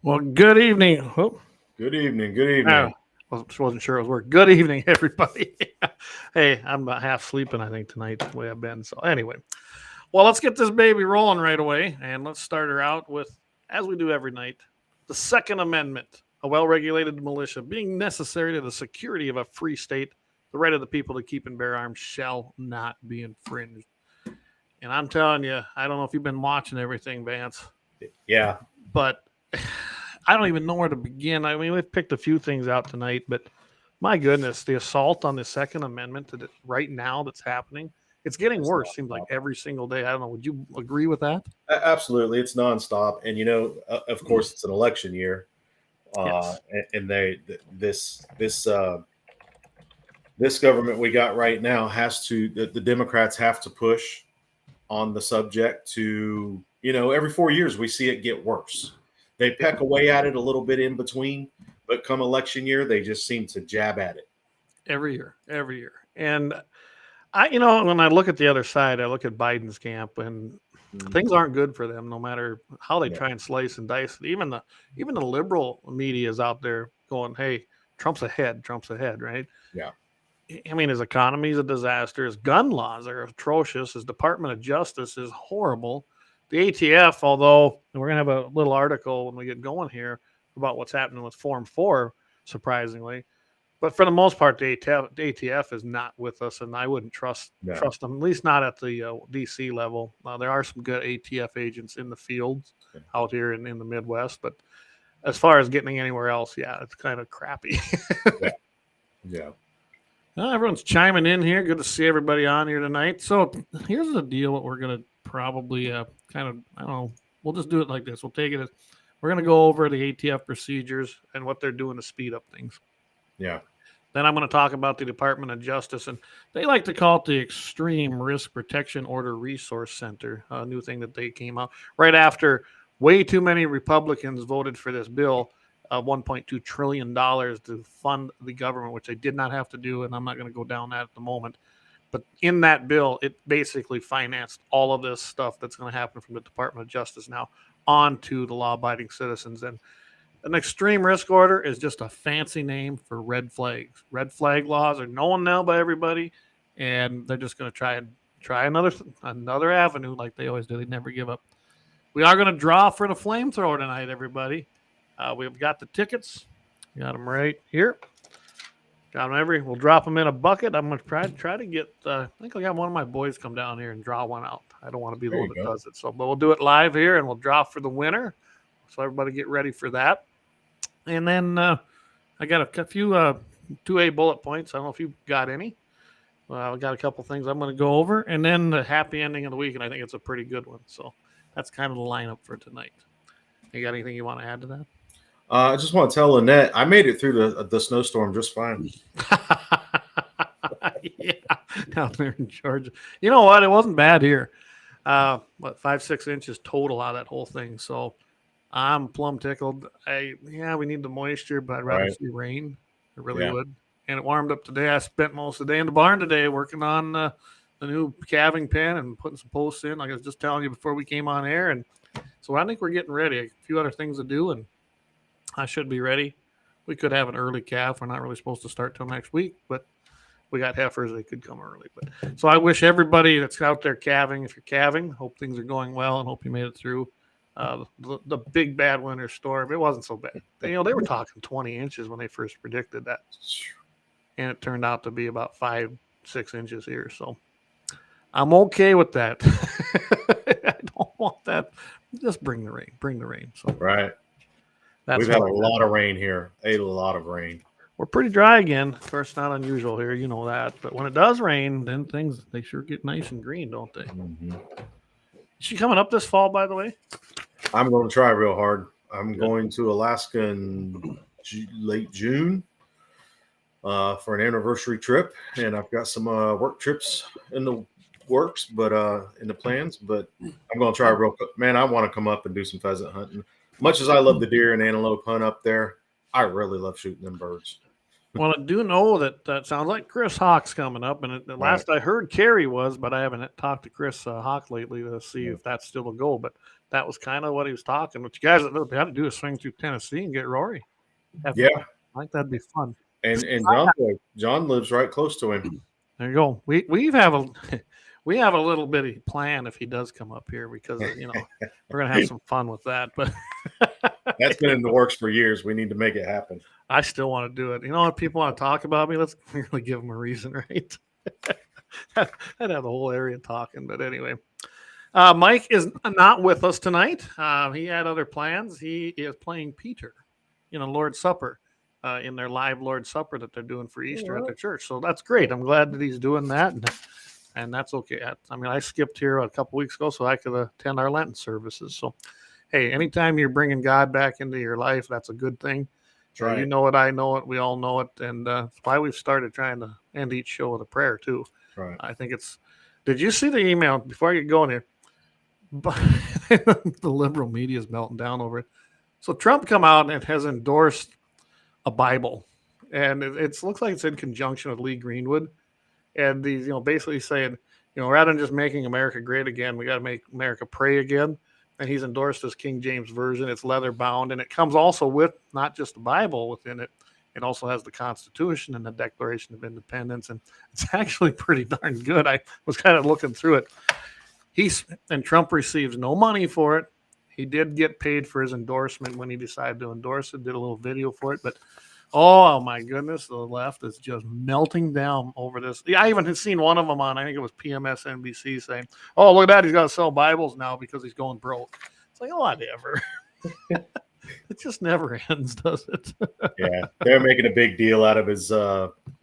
Well, good evening. Oh, Good evening. Good I evening. wasn't sure it was work. Good evening, everybody. Hey, I'm about half sleeping, I think, tonight, the way I've been. So, anyway, well, let's get this baby rolling right away. And let's start her out with, as we do every night, the Second Amendment, a well regulated militia being necessary to the security of a free state. The right of the people to keep and bear arms shall not be infringed. And I'm telling you, I don't know if you've been watching everything, Vance, Yeah. but I don't even know where to begin. I mean, we've picked a few things out tonight, but my goodness, the assault on the Second Amendment that right now that's happening, it's getting It's worse. Seems like nonstop. every single day. I don't know. Would you agree with that? Absolutely. It's nonstop. And, of course, it's an election year. Yes. And this government we got right now the Democrats have to push on the subject to, every 4 years we see it get worse. They peck away at it a little bit in between, but come election year, they just seem to jab at it. Every year. And when I look at the other side, I look at Biden's camp, and things aren't good for them. No matter how they Yeah. try and slice and dice it, even the liberal media is out there going, "Hey, Trump's ahead. Trump's ahead." Right? Yeah. I mean, his economy is a disaster. His gun laws are atrocious. His Department of Justice is horrible. The ATF, although we're going to have a little article when we get going here about what's happening with Form 4, surprisingly. But for the most part, the ATF is not with us, and I wouldn't trust Yeah. them, at least not at the DC level. There are some good ATF agents in the fields out here in the Midwest, but as far as getting anywhere else, yeah, it's kind of crappy. Yeah. Yeah. Well, everyone's chiming in here. Good to see everybody on here tonight. So here's the deal. What we're going to probably kind of, I don't know, we'll just do it like this. We'll take it as we're going to go over the ATF procedures and what they're doing to speed up things. Yeah. Then I'm going to talk about the Department of Justice, and they like to call it the Extreme Risk Protection Order Resource Center, a new thing that they came out right after way too many Republicans voted for this bill. $1.2 trillion to fund the government, which they did not have to do, and I'm not going to go down that at the moment. But in that bill, it basically financed all of this stuff that's going to happen from the Department of Justice now onto the law-abiding citizens. And an extreme risk order is just a fancy name for red flags. Red flag laws are known now by everybody, and they're just going to try another avenue like they always do. They never give up. We are going to draw for the flamethrower tonight, everybody. We've got the tickets. Got them right here. Got them we'll drop them in a bucket. I'm going to try to get, I think I'll have one of my boys come down here and draw one out. I don't want to be the one that does it. But we'll do it live here, and we'll draw for the winner. So everybody get ready for that. And then I got a few 2A bullet points. I don't know if you've got any. I got a couple things I'm going to go over. And then the happy ending of the week, and I think it's a pretty good one. So that's kind of the lineup for tonight. You got anything you want to add to that? I just want to tell Lynette, I made it through the snowstorm just fine. Yeah, down there in Georgia. You know what? It wasn't bad here. 5-6 inches total out of that whole thing. So I'm plumb tickled. We need the moisture, but I'd rather see rain. I really would. And it warmed up today. I spent most of the day in the barn today working on the new calving pen and putting some posts in. Like I was just telling you before we came on air. And so I think we're getting ready. A few other things to do, and I should be ready. We could have an early calf. We're not really supposed to start till next week, but we got heifers. They could come early. But so I wish everybody that's out there calving, if you're calving, hope things are going well and hope you made it through the big bad winter storm. It wasn't so bad. They were talking 20 inches when they first predicted that, and it turned out to be about 5-6 inches here. So I'm okay with that. I don't want that. Just bring the rain. So right. We've had a lot of rain here. A lot of rain. We're pretty dry again. Of course, not unusual here, you know that. But when it does rain, then they sure get nice and green, don't they? Mm-hmm. Is she coming up this fall, by the way? I'm going to try real hard. I'm going to Alaska in late June for an anniversary trip, and I've got some work trips in the works, but in the plans. But I'm going to try real quick. Man, I want to come up and do some pheasant hunting. Much as I love the deer and antelope hunt up there, I really love shooting them birds. Well, I do know that sounds like Chris Hawk's coming up, and the last I heard, Kerry was, but I haven't talked to Chris Hawk lately to see if that's still a goal. But that was kind of what he was talking. What you guys got to do is swing through Tennessee and get Rory. Yeah, I think that'd be fun. and John lives right close to him. There you go. We have a little bitty plan if he does come up here because we're gonna have some fun with that. But that's been in the works for years. We need to make it happen. I still want to do it. You know what? People want to talk about me. Let's really give them a reason, right? I'd have the whole area talking. But anyway, Mike is not with us tonight. He had other plans. He is playing Peter in a Lord's Supper, in their live Lord's Supper that they're doing for Easter at their church. So that's great. I'm glad that he's doing that. And that's okay. I mean, I skipped here a couple weeks ago so I could attend our Lenten services. So, hey, anytime you're bringing God back into your life, that's a good thing. Right. You know it, I know it, we all know it, and that's why we've started trying to end each show with a prayer too. Right. I think it's. Did you see the email before I get going here? The liberal media is melting down over it. So Trump come out and has endorsed a Bible, and it looks like it's in conjunction with Lee Greenwood, and these basically saying rather than just making America great again, we got to make America pray again. And he's endorsed this King James Version. It's leather bound, and it comes also with not just the Bible within it. It also has the Constitution and the Declaration of Independence, and it's actually pretty darn good. I was kind of looking through it. And Trump receives no money for it. He did get paid for his endorsement when he decided to endorse it. Did a little video for it, but oh my goodness, the left is just melting down over this. Yeah, I even had seen one of them on, I think it was PMSNBC, saying, "Oh, look at that, he's got to sell Bibles now because he's going broke." It's like, oh, whatever. It just never ends, does it? Yeah, they're making a big deal out of his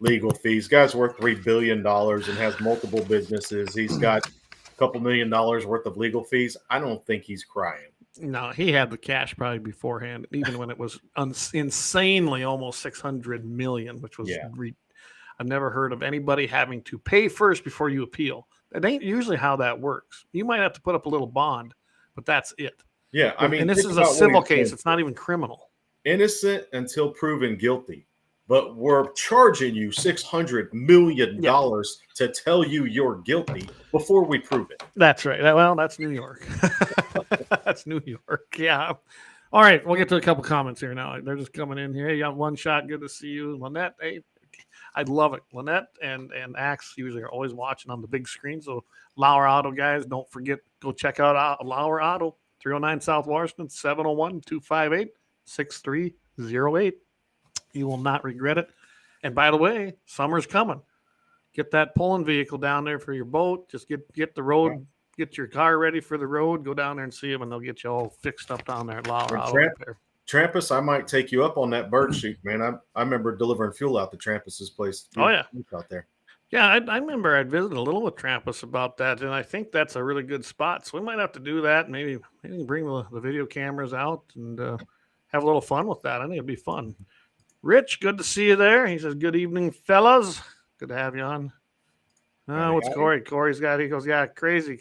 legal fees. Guy's worth $3 billion and has multiple businesses. He's got a couple $1 million worth of legal fees. I don't think he's crying. No, he had the cash probably beforehand, even when it was insanely almost 600 million, which was I've never heard of anybody having to pay first before you appeal. That ain't usually how that works. You might have to put up a little bond, but that's it. Yeah, I mean, and this is a civil case. It's not even criminal. Innocent until proven guilty. But we're charging you $600 million to tell you you're guilty before we prove it. That's right. Well, that's New York. That's New York. Yeah. All right. We'll get to a couple comments here now. They're just coming in here. Hey, you got one shot. Good to see you. Lynette, hey, I love it. Lynette and Axe usually are always watching on the big screen. So Lauer Auto guys, don't forget, go check out Lauer Auto, 309 South Washington, 701-258-6308. You will not regret it. And by the way, summer's coming. Get that pulling vehicle down there for your boat. Just get the road, get your car ready for the road. Go down there and see them, and they'll get you all fixed up down there at Lauer. Trampus, I might take you up on that bird shoot, man. I remember delivering fuel out to Trampus's place. Oh yeah, out there. Yeah, I remember I'd visited a little with Trampus about that, and I think that's a really good spot. So we might have to do that. Maybe bring the video cameras out and have a little fun with that. I think it'd be fun. Rich, good to see you there. He says, "Good evening, fellas. Good to have you on." What's Corey? Corey's got, he goes, yeah, crazy.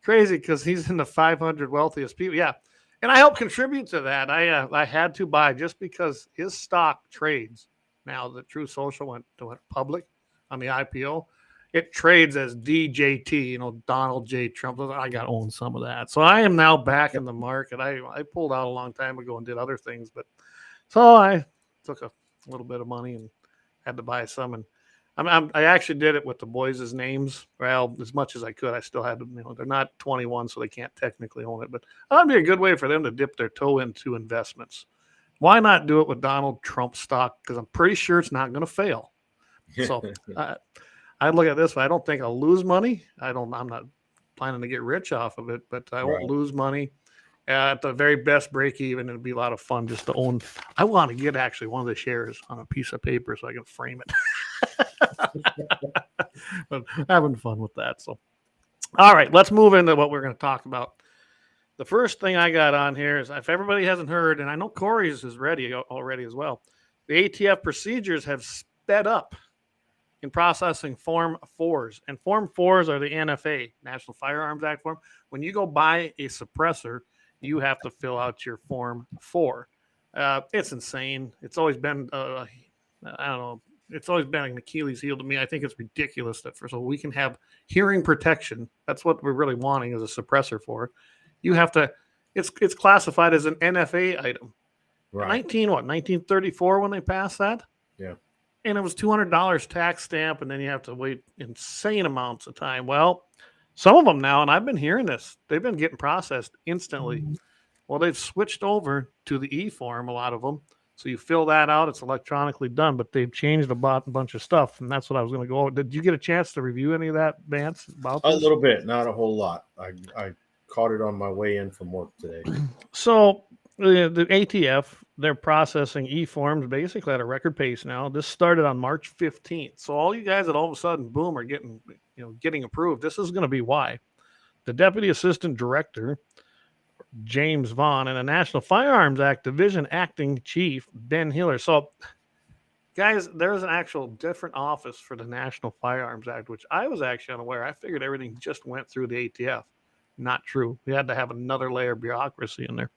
Crazy because he's in the 500 wealthiest people. Yeah. And I helped contribute to that. I had to buy just because his stock trades now that True Social went public on the IPO. It trades as DJT, Donald J. Trump. I got to own some of that. So I am now back in the market. I pulled out a long time ago and did other things, but so I took a little bit of money and had to buy some. And I actually did it with the boys' names. Well, as much as I could, I still had to, they're not 21, so they can't technically own it. But that'd be a good way for them to dip their toe into investments. Why not do it with Donald Trump stock? Because I'm pretty sure it's not going to fail. So I look at this, but I don't think I'll lose money. I'm not planning to get rich off of it, but I won't lose money. At the very best break even, it'd be a lot of fun just to own. I want to get actually one of the shares on a piece of paper so I can frame it. But having fun with that. So, all right, let's move into what we're going to talk about. The first thing I got on here is, if everybody hasn't heard, and I know Corey's is ready already as well, the ATF procedures have sped up in processing Form 4s. And Form 4s are the NFA, National Firearms Act form. When you go buy a suppressor, you have to fill out your Form 4. It's insane. It's always been I don't know. It's always been an Achilles heel to me. I think it's ridiculous that first of all we can have hearing protection. That's what we're really wanting as a suppressor for. You have to. It's classified as an NFA item. Right. 1934 when they passed that. Yeah. And it was $200 tax stamp, and then you have to wait insane amounts of time. Well, some of them now, and I've been hearing this, they've been getting processed instantly. Well, they've switched over to the e-form, a lot of them. So you fill that out, it's electronically done, but they've changed a bunch of stuff, and that's what I was going to go over. Did you get a chance to review any of that, Vance, about this? A little bit, not a whole lot. I caught it on my way in from work today. So the ATF, they're processing e-forms basically at a record pace now. This started on March 15th. So all you guys that all of a sudden, boom, are getting approved, this is going to be why. The Deputy Assistant Director, James Vaughn, and the National Firearms Act Division Acting Chief, Ben Hiller. So, guys, there's an actual different office for the National Firearms Act, which I was actually unaware. I figured everything just went through the ATF. Not true. We had to have another layer of bureaucracy in there.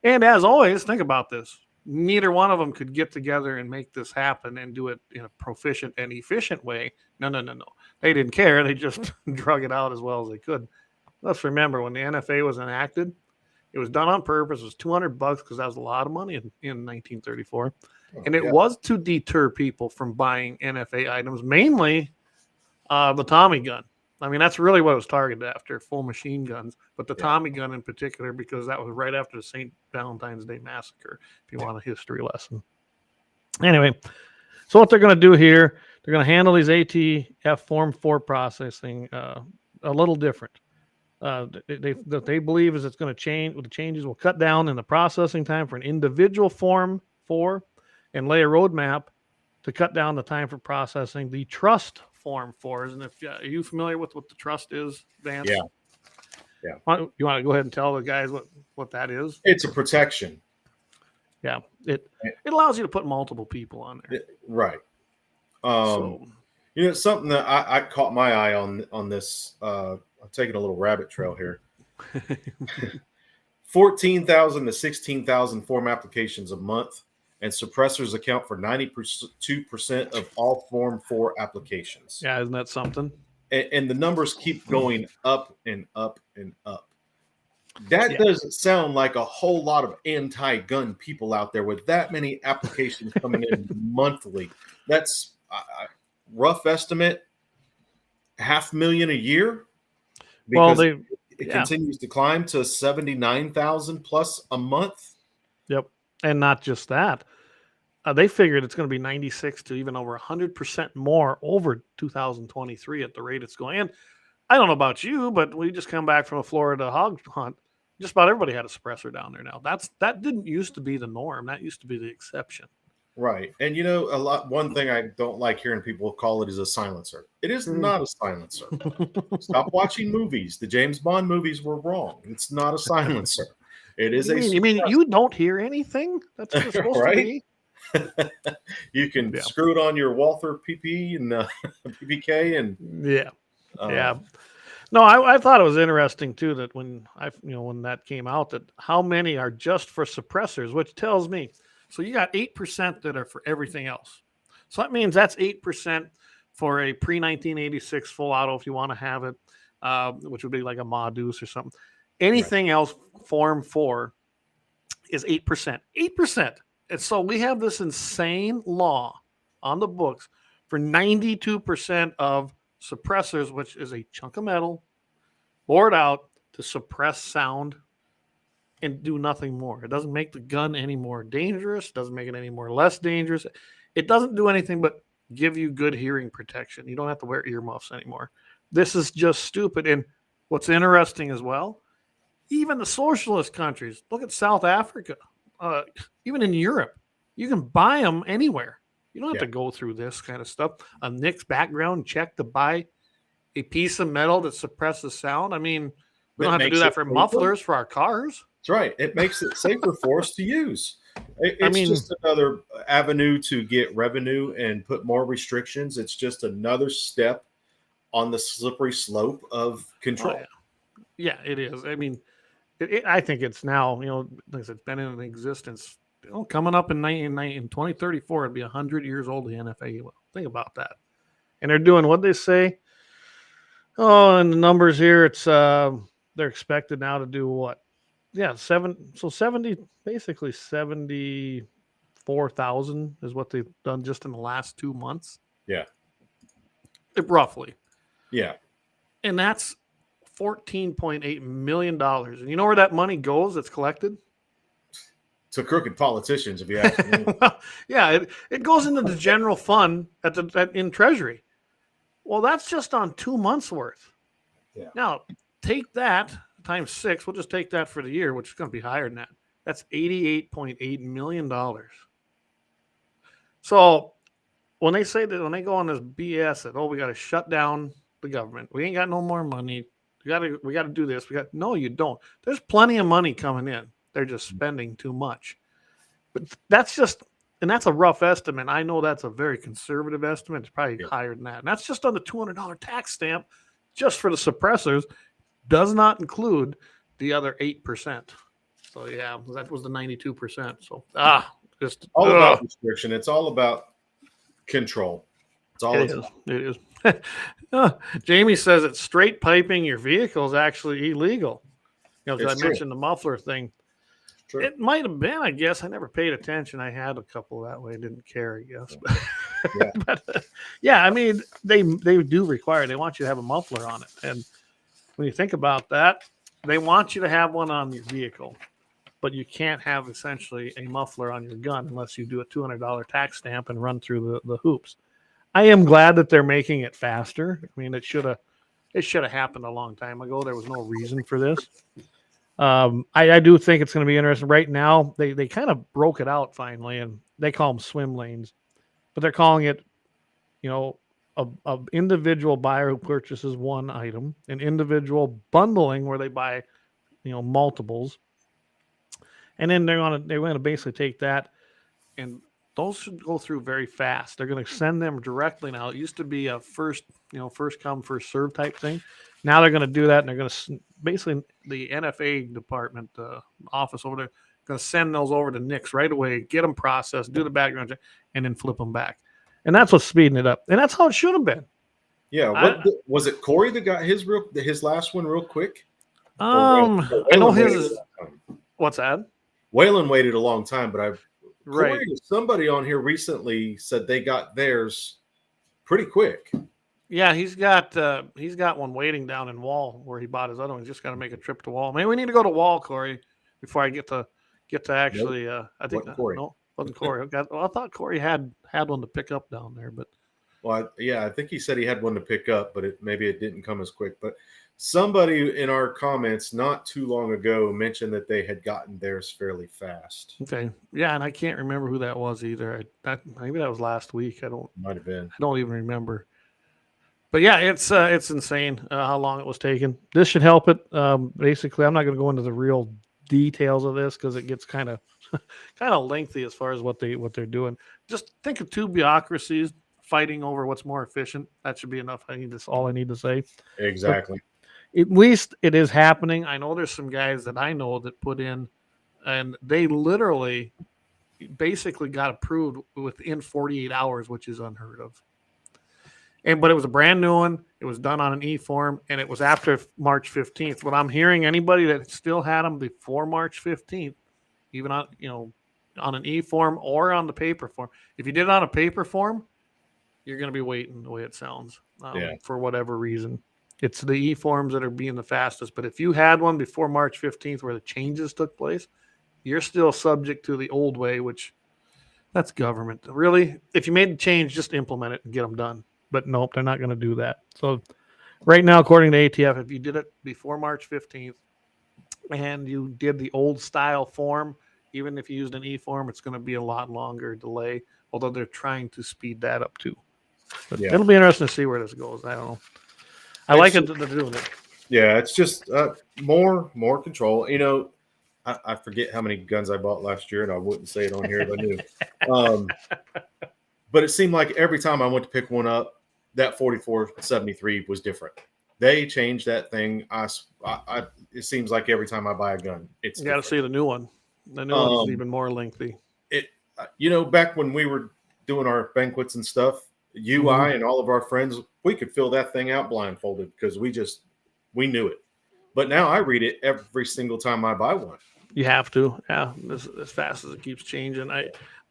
And as always, think about this. Neither one of them could get together and make this happen and do it in a proficient and efficient way. No. They didn't care. They just drug it out as well as they could. Let's remember, when the NFA was enacted, it was done on purpose. It was $200 because that was a lot of money in 1934. And it was to deter people from buying NFA items, mainly the Tommy gun. I mean, that's really what it was targeted after, full machine guns, but the Tommy gun in particular, because that was right after the St. Valentine's Day Massacre, if you want a history lesson. Anyway, so what they're going to do here, they're going to handle these ATF Form 4 processing a little different. They believe is it's going to change. The changes will cut down in the processing time for an individual Form 4 and lay a roadmap to cut down the time for processing the trust Form 4s. And if are you familiar with what the trust is, Vance? Yeah. You want to go ahead and tell the guys what that is? It's a protection. Yeah. It allows you to put multiple people on there. Right. Something that I caught my eye on this. I'm taking a little rabbit trail here. 14,000 to 16,000 form applications a month, and suppressors account for 92% of all Form 4 applications. Yeah, isn't that something? And the numbers keep going up and up and up. That doesn't sound like a whole lot of anti-gun people out there with that many applications coming in monthly. That's rough estimate, 500,000 a year. Because it continues to climb to 79,000 plus a month. Yep. And not just that. They figured it's going to be 96 to even over 100% more over 2023 at the rate it's going. And I don't know about you, but we just come back from a Florida hog hunt. Just about everybody had a suppressor down there now. That didn't used to be the norm. That used to be the exception. Right. And one thing I don't like hearing people call it is a silencer. It is not a silencer. Stop watching movies. The James Bond movies were wrong. It's not a silencer. It is you mean you don't hear anything? That's what it's supposed to be. You can screw it on your Walther PP and PPK and yeah. No, I thought it was interesting too that when that came out, that how many are just for suppressors, which tells me. So you got 8% that are for everything else. So that means that's 8% for a pre-1986 full auto if you want to have it, which would be like a Ma Deuce or something. Anything else, Form 4, is 8%. 8%. And so we have this insane law on the books for 92% of suppressors, which is a chunk of metal, bored out to suppress sound and do nothing more. It doesn't make the gun any more dangerous. Doesn't make it any more less dangerous. It doesn't do anything but give you good hearing protection. You don't have to wear earmuffs anymore. This is just stupid. And what's interesting as well, even the socialist countries, look at South Africa, even in Europe, you can buy them anywhere. You don't have to go through this kind of stuff. A NICS background check to buy a piece of metal that suppresses sound. I mean, we don't have to do that for mufflers for our cars. That's right. It makes it safer for us to use. It's just another avenue to get revenue and put more restrictions. It's just another step on the slippery slope of control. Yeah, it is. I mean, I think it's now, like I said, it's been in existence coming up in 2034, it'll be 100 years old. The NFA. Well, think about that. And they're doing what they say. Oh, and the numbers here, it's they're expected now to do what? Yeah, 70, basically 74,000 is what they've done just in the last 2 months. Yeah. Roughly. Yeah. And that's $14.8 million. And you know where that money goes that's collected? To crooked politicians, if you ask me. Well, yeah, it goes into the general fund in Treasury. Well, that's just on 2 months worth. Yeah. Now, take that times 6. We'll just take that for the year, which is going to be higher than that. That's $88.8 million. So when they say that, when they go on this BS that, oh, we got to shut down the government, we ain't got no more money, we got to do this. No, you don't. There's plenty of money coming in. They're just spending too much. But that's just, and that's a rough estimate. I know that's a very conservative estimate. It's probably higher than that. And that's just on the $200 tax stamp, just for the suppressors. Does not include the other 8%. So yeah, that was the 92%. So just all about restriction. It's all about control. It's all it is. Jamie says that straight piping your vehicle is actually illegal. You know, I mentioned the muffler thing. True. It might have been, I guess. I never paid attention. I had a couple that way. Didn't care, I guess. Yeah. But yeah, I mean, they do require. They want you to have a muffler on it, and when you think about that, they want you to have one on your vehicle, but you can't have essentially a muffler on your gun unless you do a $200 tax stamp and run through the hoops. I am glad that they're making it faster. I mean, it should have happened a long time ago. There was no reason for this. I do think it's going to be interesting. Right now, they kind of broke it out finally, and they call them swim lanes, but they're calling it, you know, a individual buyer who purchases one item, an individual bundling where they buy, you know, multiples, and then they're going to basically take that, and those should go through very fast. They're going to send them directly now. It used to be a first come, first serve type thing. Now they're going to do that, and they're going to basically, the NFA department office over there, going to send those over to NICS right away, get them processed, do the background check, and then flip them back. And that's what's speeding it up. And that's how it should have been. Yeah. Was it Corey that got his last one real quick? I know his is. What's that? Waylon waited a long time, but somebody on here recently said they got theirs pretty quick. Yeah, he's got one waiting down in Wall where he bought his other one. He's just got to make a trip to Wall. Maybe we need to go to Wall, Corey, before I get to actually. Nope. I think Corey. No, wasn't Corey. I thought Corey had one to pick up down there, but. Well, I think he said he had one to pick up, but maybe it didn't come as quick. But somebody in our comments not too long ago mentioned that they had gotten theirs fairly fast. Okay, yeah, and I can't remember who that was either. Maybe that was last week. Might have been. I don't even remember. But yeah, it's insane how long it was taking. This should help it. Basically, I'm not going to go into the real details of this because it gets kind of lengthy as far as what they're doing. Just think of two bureaucracies fighting over what's more efficient. That should be enough. All I need to say. Exactly. But at least it is happening. I know there's some guys that I know that put in, and they literally basically got approved within 48 hours, which is unheard of. But it was a brand new one. It was done on an e-form, and it was after March 15th. What I'm hearing, anybody that still had them before March 15th, even on an e-form or on the paper form, if you did it on a paper form, you're going to be waiting the way it sounds for whatever reason. It's the e-forms that are being the fastest. But if you had one before March 15th where the changes took place, you're still subject to the old way, which that's government. Really, if you made the change, just implement it and get them done. But nope, they're not going to do that. So right now, according to ATF, if you did it before March 15th and you did the old style form, even if you used an e-form, it's going to be a lot longer delay, although they're trying to speed that up too. But it'll be interesting to see where this goes. I don't know. I like it that they're doing it. Yeah, it's just more control. You know, I forget how many guns I bought last year, and I wouldn't say it on here if I knew. But it seemed like every time I went to pick one up, that 4473 was different. They changed that thing. It seems like every time I buy a gun, it's you got to see the new one. The new one's even more lengthy. back when we were doing our banquets and stuff, I and all of our friends, we could fill that thing out blindfolded because we knew it. But now I read it every single time I buy one. You have to, yeah. As fast as it keeps changing.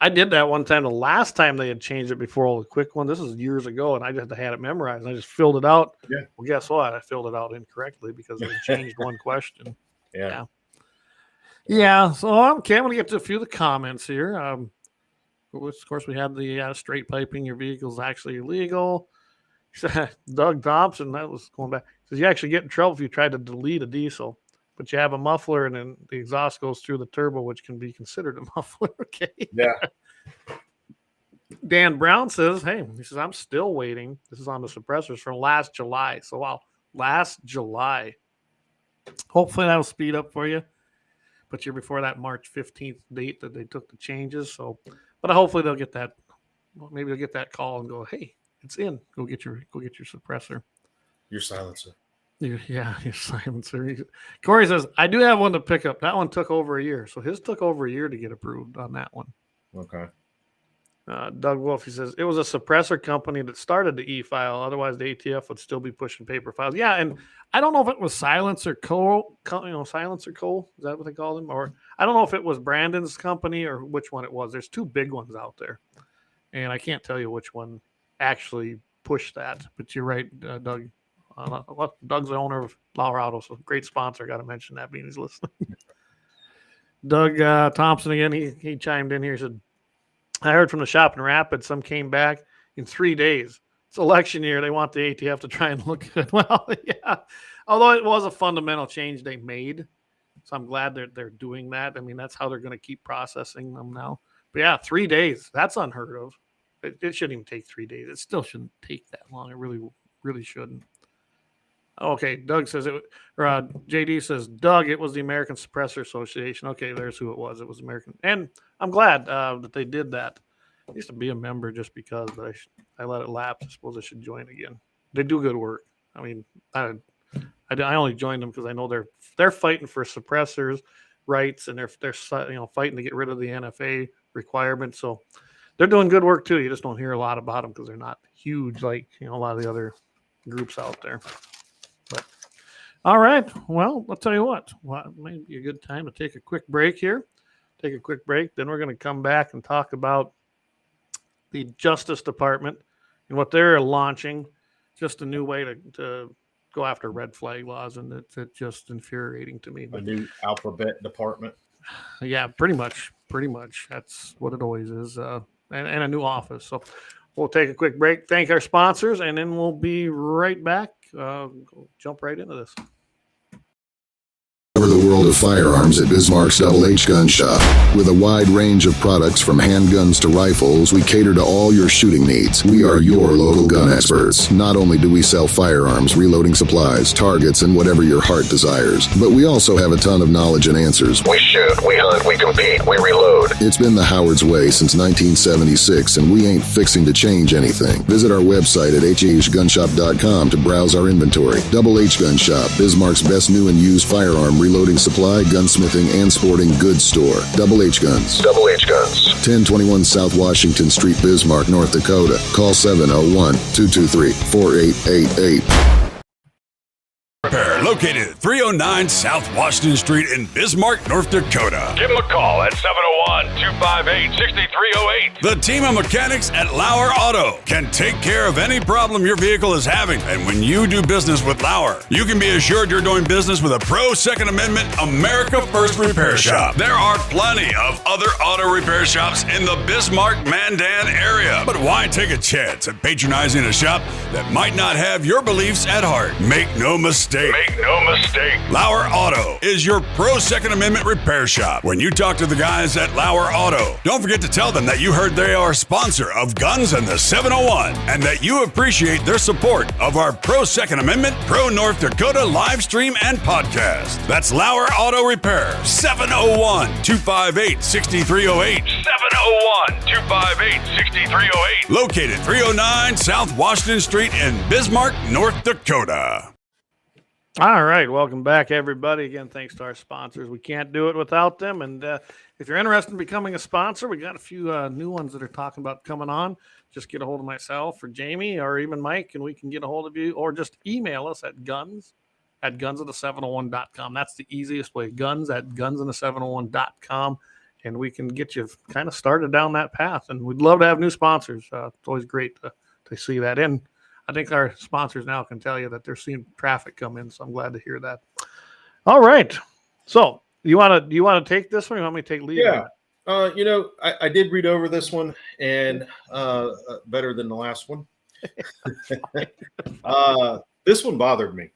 I did that one time. The last time they had changed it before all the quick one. This is years ago, and I just had it memorized. I just filled it out. Yeah. Well, guess what? I filled it out incorrectly because they changed one question. Yeah. So okay, I'm gonna get to a few of the comments here. Of course, we had the straight piping. Your vehicle's actually illegal. Doug Thompson, that was going back. Says you actually get in trouble if you try to delete a diesel, but you have a muffler and then the exhaust goes through the turbo, which can be considered a muffler. Okay. Yeah. Dan Brown says, hey, he says, I'm still waiting. This is on the suppressors from last July. So, wow, last July. Hopefully that'll speed up for you. But you're before that March 15th date that they took the changes. So, but hopefully they'll get that. Maybe they'll get that call and go, hey, it's in. Go get your suppressor. Your silencer. Your silencer. Corey says, I do have one to pick up. That one took over a year. So his took over a year to get approved on that one. Okay. Doug Wolf, he says, it was a suppressor company that started the e-file. Otherwise, the ATF would still be pushing paper files. Yeah, and I don't know if it was Silencer Co. Silencer Co. Is that what they call them? Or I don't know if it was Brandon's company or which one it was. There's two big ones out there. And I can't tell you which one actually pushed that. But you're right, Doug. Doug's the owner of Lauer Auto, so great sponsor. Got to mention that being he's listening. Doug Thompson again, he chimed in here. He said, I heard from the shop in Rapids, some came back in 3 days. It's election year. They want the ATF to try and look good. Well, yeah. Although it was a fundamental change they made. So I'm glad they're doing that. I mean, that's how they're going to keep processing them now. But yeah, 3 days. That's unheard of. It shouldn't even take 3 days. It still shouldn't take that long. It really, really shouldn't. Okay, Doug says it. Or JD says, Doug, it was the American Suppressor Association. Okay, there's who it was. It was American, and I'm glad that they did that. I used to be a member just because, but I let it lapse. I suppose I should join again. They do good work. I mean, I only joined them because I know they're fighting for suppressors' rights, and they're fighting to get rid of the NFA requirement. So they're doing good work too. You just don't hear a lot about them because they're not huge like a lot of the other groups out there. But all right, well, I'll tell you what. It might be a good time to take a quick break here. Take a quick break. Then we're going to come back and talk about the Justice Department and what they're launching. Just a new way to go after red flag laws, and it's just infuriating to me. A new alphabet department. Yeah, pretty much. That's what it always is, and a new office. So we'll take a quick break, thank our sponsors, and then we'll be right back. Jump right into this. Cover the world of firearms at Bismarck's Double H Gun Shop. With a wide range of products from handguns to rifles, we cater to all your shooting needs. We are your local gun experts. Not only do we sell firearms, reloading supplies, targets, and whatever your heart desires, but we also have a ton of knowledge and answers. We shoot, we hunt, we compete, we reload. It's been the Howard's way since 1976, and we ain't fixing to change anything. Visit our website at hhgunshop.com to browse our inventory. Double H Gun Shop, Bismarck's best new and used firearm reloading supply, gunsmithing, and sporting goods store. Double H Guns. Double H Guns. 1021 South Washington Street, Bismarck, North Dakota. Call 701-223-4888. Located at 309 South Washington Street in Bismarck, North Dakota. Give them a call at 701-258-6308. The team of mechanics at Lauer Auto can take care of any problem your vehicle is having. And when you do business with Lauer, you can be assured you're doing business with a pro Second Amendment America First repair shop. There are plenty of other auto repair shops in the Bismarck-Mandan area. But why take a chance at patronizing a shop that might not have your beliefs at heart? Make no mistake. Lauer Auto is your pro Second Amendment repair shop. When you talk to the guys at Lauer Auto, don't forget to tell them that you heard they are a sponsor of Guns and the 701 and that you appreciate their support of our pro Second Amendment, pro North Dakota live stream and podcast. That's Lauer Auto Repair, 701-258-6308. 701-258-6308. Located 309 South Washington Street in Bismarck, North Dakota. All right, welcome back, everybody. Again, thanks to our sponsors. We can't do it without them. And if you're interested in becoming a sponsor, we got a few new ones that are talking about coming on. Just get a hold of myself or Jamie or even Mike, and we can get a hold of you, or just email us at guns@gunsofthe701.com. That's the easiest way. guns@gunsofthe701.com. And we can get you kind of started down that path. And we'd love to have new sponsors. It's always great to see that. And I think our sponsors now can tell you that they're seeing traffic come in. So I'm glad to hear that. All right. So do you want to take this one? Or you want me to take lead? Yeah. I did read over this one, and better than the last one. This one bothered me.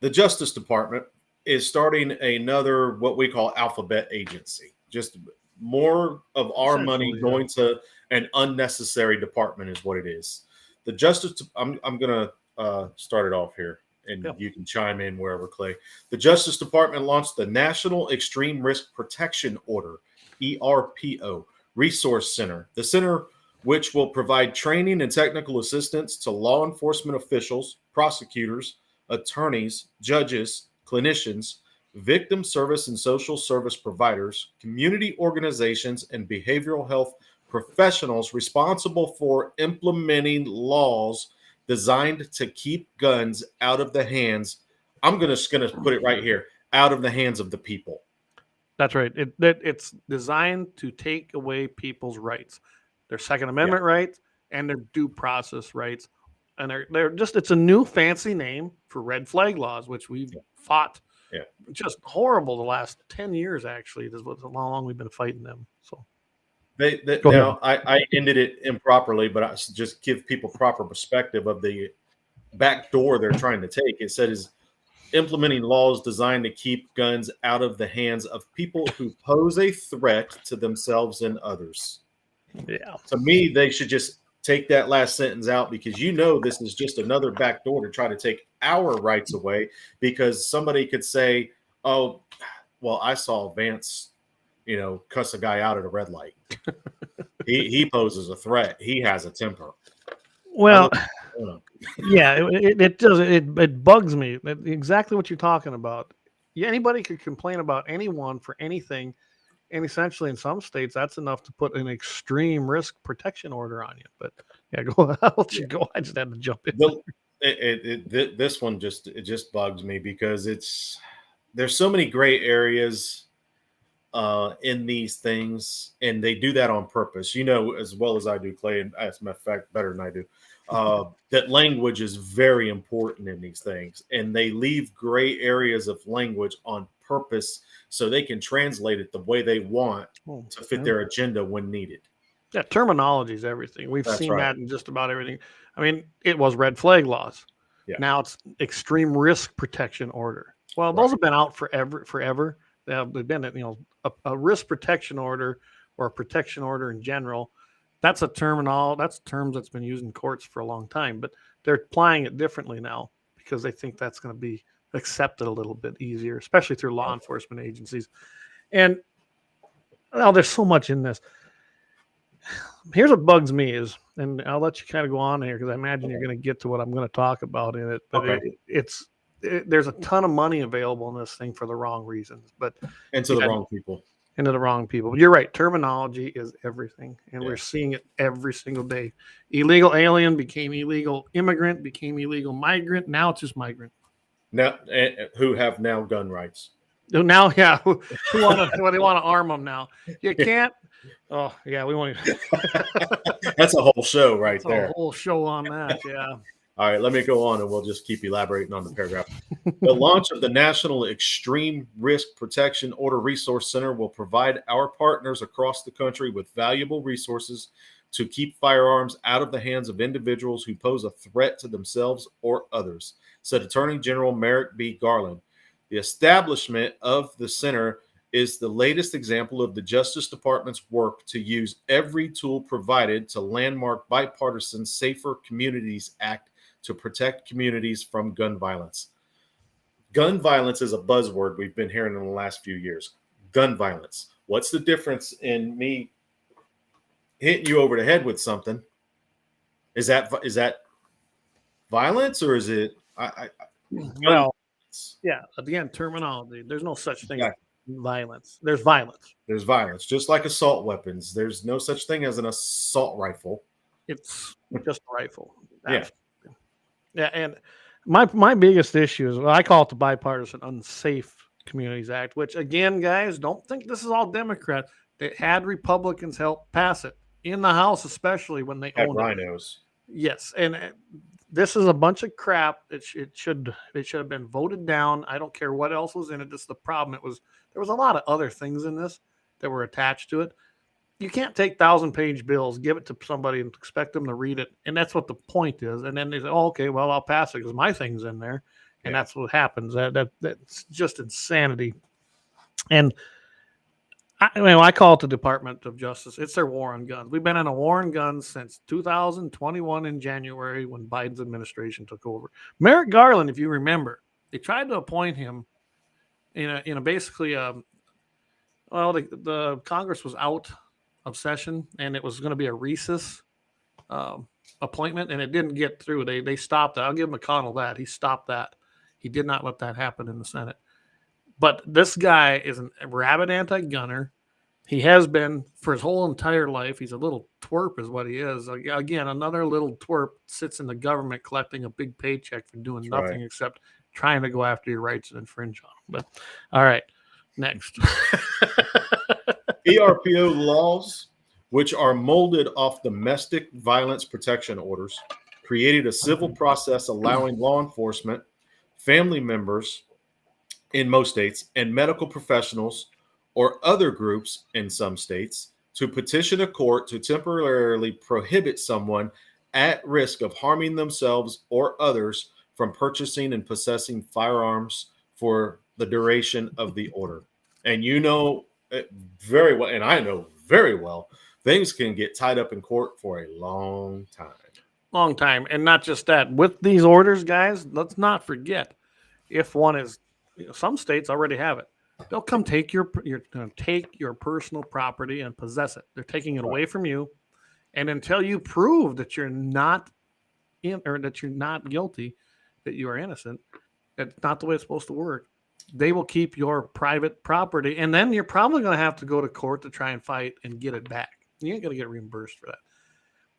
The Justice Department is starting another, what we call alphabet agency. Just more of our money going to an unnecessary department is what it is. The Justice, I'm going to start it off here, and you can chime in wherever, Clay. The Justice Department launched the National Extreme Risk Protection Order, ERPO, Resource Center. The center, which will provide training and technical assistance to law enforcement officials, prosecutors, attorneys, judges, clinicians, victim service and social service providers, community organizations, and behavioral health professionals responsible for implementing laws designed to keep guns out of the hands. I'm just going to put it right here, out of the hands of the people. That's right. It's designed to take away people's rights, their Second Amendment rights and their due process rights. And they're just, it's a new fancy name for red flag laws, which we've fought just horrible the last 10 years, actually. This is how long we've been fighting them. So now I ended it improperly, but I just give people proper perspective of the back door they're trying to take. It said is implementing laws designed to keep guns out of the hands of people who pose a threat to themselves and others. Yeah. To me, they should just take that last sentence out, because this is just another back door to try to take our rights away, because somebody could say, oh, well, I saw Vance, cuss a guy out at a red light. he poses a threat. He has a temper. Well, it does. It bugs me. Exactly what you're talking about. Anybody could complain about anyone for anything. And essentially, in some states, that's enough to put an extreme risk protection order on you. But go. I'll let you go. I just had to jump in. This one just bugs me, because there's so many gray areas in these things, and they do that on purpose. As well as I do, Clay, and as a matter of fact, better than I do. That language is very important in these things, and they leave gray areas of language on purpose so they can translate it the way they want to fit their agenda when needed. Yeah, terminology is everything. We've seen that in just about everything. I mean, it was red flag laws. Yeah. Now it's extreme risk protection order. Well, those have been out forever. They've been, a risk protection order or a protection order in general. That's a terms that's been used in courts for a long time, but they're applying it differently now because they think that's going to be accepted a little bit easier, especially through law enforcement agencies. And there's so much in this. Here's what bugs me is, and I'll let you kind of go on here because I imagine you're going to get to what I'm going to talk about in it. But there's a ton of money available in this thing for the wrong reasons, and to the wrong people. Into the wrong people. But you're right. Terminology is everything. And we're seeing it every single day. Illegal alien became illegal immigrant, became illegal migrant. Now it's just migrant. Now, who have now gun rights. Now, who want to they want to arm them now. You can't. Oh, yeah, we want to. That's a whole show there. A whole show on that, yeah. All right, let me go on, and we'll just keep elaborating on the paragraph. The launch of the National Extreme Risk Protection Order Resource Center will provide our partners across the country with valuable resources to keep firearms out of the hands of individuals who pose a threat to themselves or others, said Attorney General Merrick B. Garland. The establishment of the center is the latest example of the Justice Department's work to use every tool provided to landmark bipartisan Safer Communities Act to protect communities from gun violence. Gun violence is a buzzword we've been hearing in the last few years. Gun violence. What's the difference in me hitting you over the head with something? Is that violence, or is it? Well, yeah. Again, terminology. There's no such thing as violence. There's violence. There's violence, just like assault weapons. There's no such thing as an assault rifle. It's just a rifle. Yeah. Yeah, and my biggest issue is, well, I call it the Bipartisan Unsafe Communities Act, which again, guys, don't think this is all Democrats. It had Republicans help pass it in the House, especially when they Had owned it. rhinos. Yes, and this is a bunch of crap. It should have been voted down. I don't care what else was in it. This is the problem. There was a lot of other things in this that were attached to it. You can't take 1,000-page bills, give it to somebody, and expect them to read it. And that's what the point is. And then they say, "Oh, okay, well, I'll pass it because my thing's in there." And that's what happens. That's just insanity. And I call it the Department of Justice. It's their war on guns. We've been in a war on guns since 2021 in January when Biden's administration took over. Merrick Garland, if you remember, they tried to appoint him in a basically the Congress was out of session and it was going to be a recess appointment, and it didn't get through. They stopped it. I'll give McConnell that. He stopped that. He did not let that happen in the Senate. But this guy is a rabid anti-gunner. He has been for his whole entire life. He's a little twerp is what he is. Again, another little twerp sits in the government collecting a big paycheck for doing nothing except trying to go after your rights and infringe on them. But all right, next. ERPO laws, which are molded off domestic violence protection orders, created a civil process allowing law enforcement, family members in most states, and medical professionals or other groups in some states to petition a court to temporarily prohibit someone at risk of harming themselves or others from purchasing and possessing firearms for the duration of the order. And you know very well, and I know very well, things can get tied up in court for a long time. Long time. And not just that. With these orders, guys, let's not forget, if one is, some states already have it. They'll come take your personal property and possess it. They're taking it away from you, and until you prove that you're not that you're not guilty, that you are innocent, that's not the way it's supposed to work. They will keep your private property, and then you're probably going to have to go to court to try and fight and get it back. You ain't going to get reimbursed for that.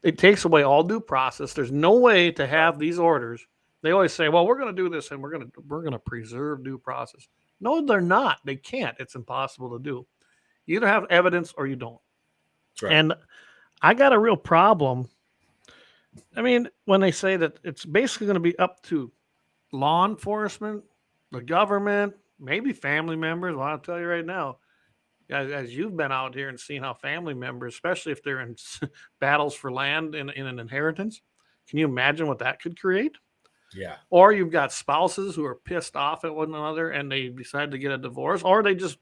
It takes away all due process. There's no way to have these orders. They always say, "Well, we're going to do this, and we're going to preserve due process." No, they're not. They can't. It's impossible to do. You either have evidence or you don't. Right. And I got a real problem. I mean, when they say that it's basically going to be up to law enforcement, the government, maybe family members. Well, I'll tell you right now, as you've been out here and seen how family members, especially if they're in battles for land in an inheritance, can you imagine what that could create? Yeah. Or you've got spouses who are pissed off at one another and they decide to get a divorce, or they just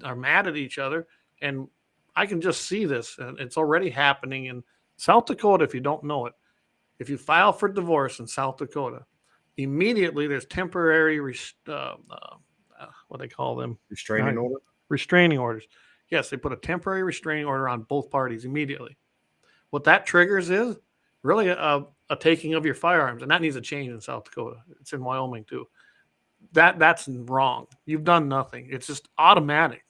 are mad at each other. And I can just see this, and it's already happening in South Dakota. If you don't know it, if you file for divorce in South Dakota, immediately there's temporary what they call them, restraining orders. Yes, they put a temporary restraining order on both parties immediately. What that triggers is really a taking of your firearms, and that needs a change in South Dakota. It's in Wyoming too. That's wrong. You've done nothing. It's just automatic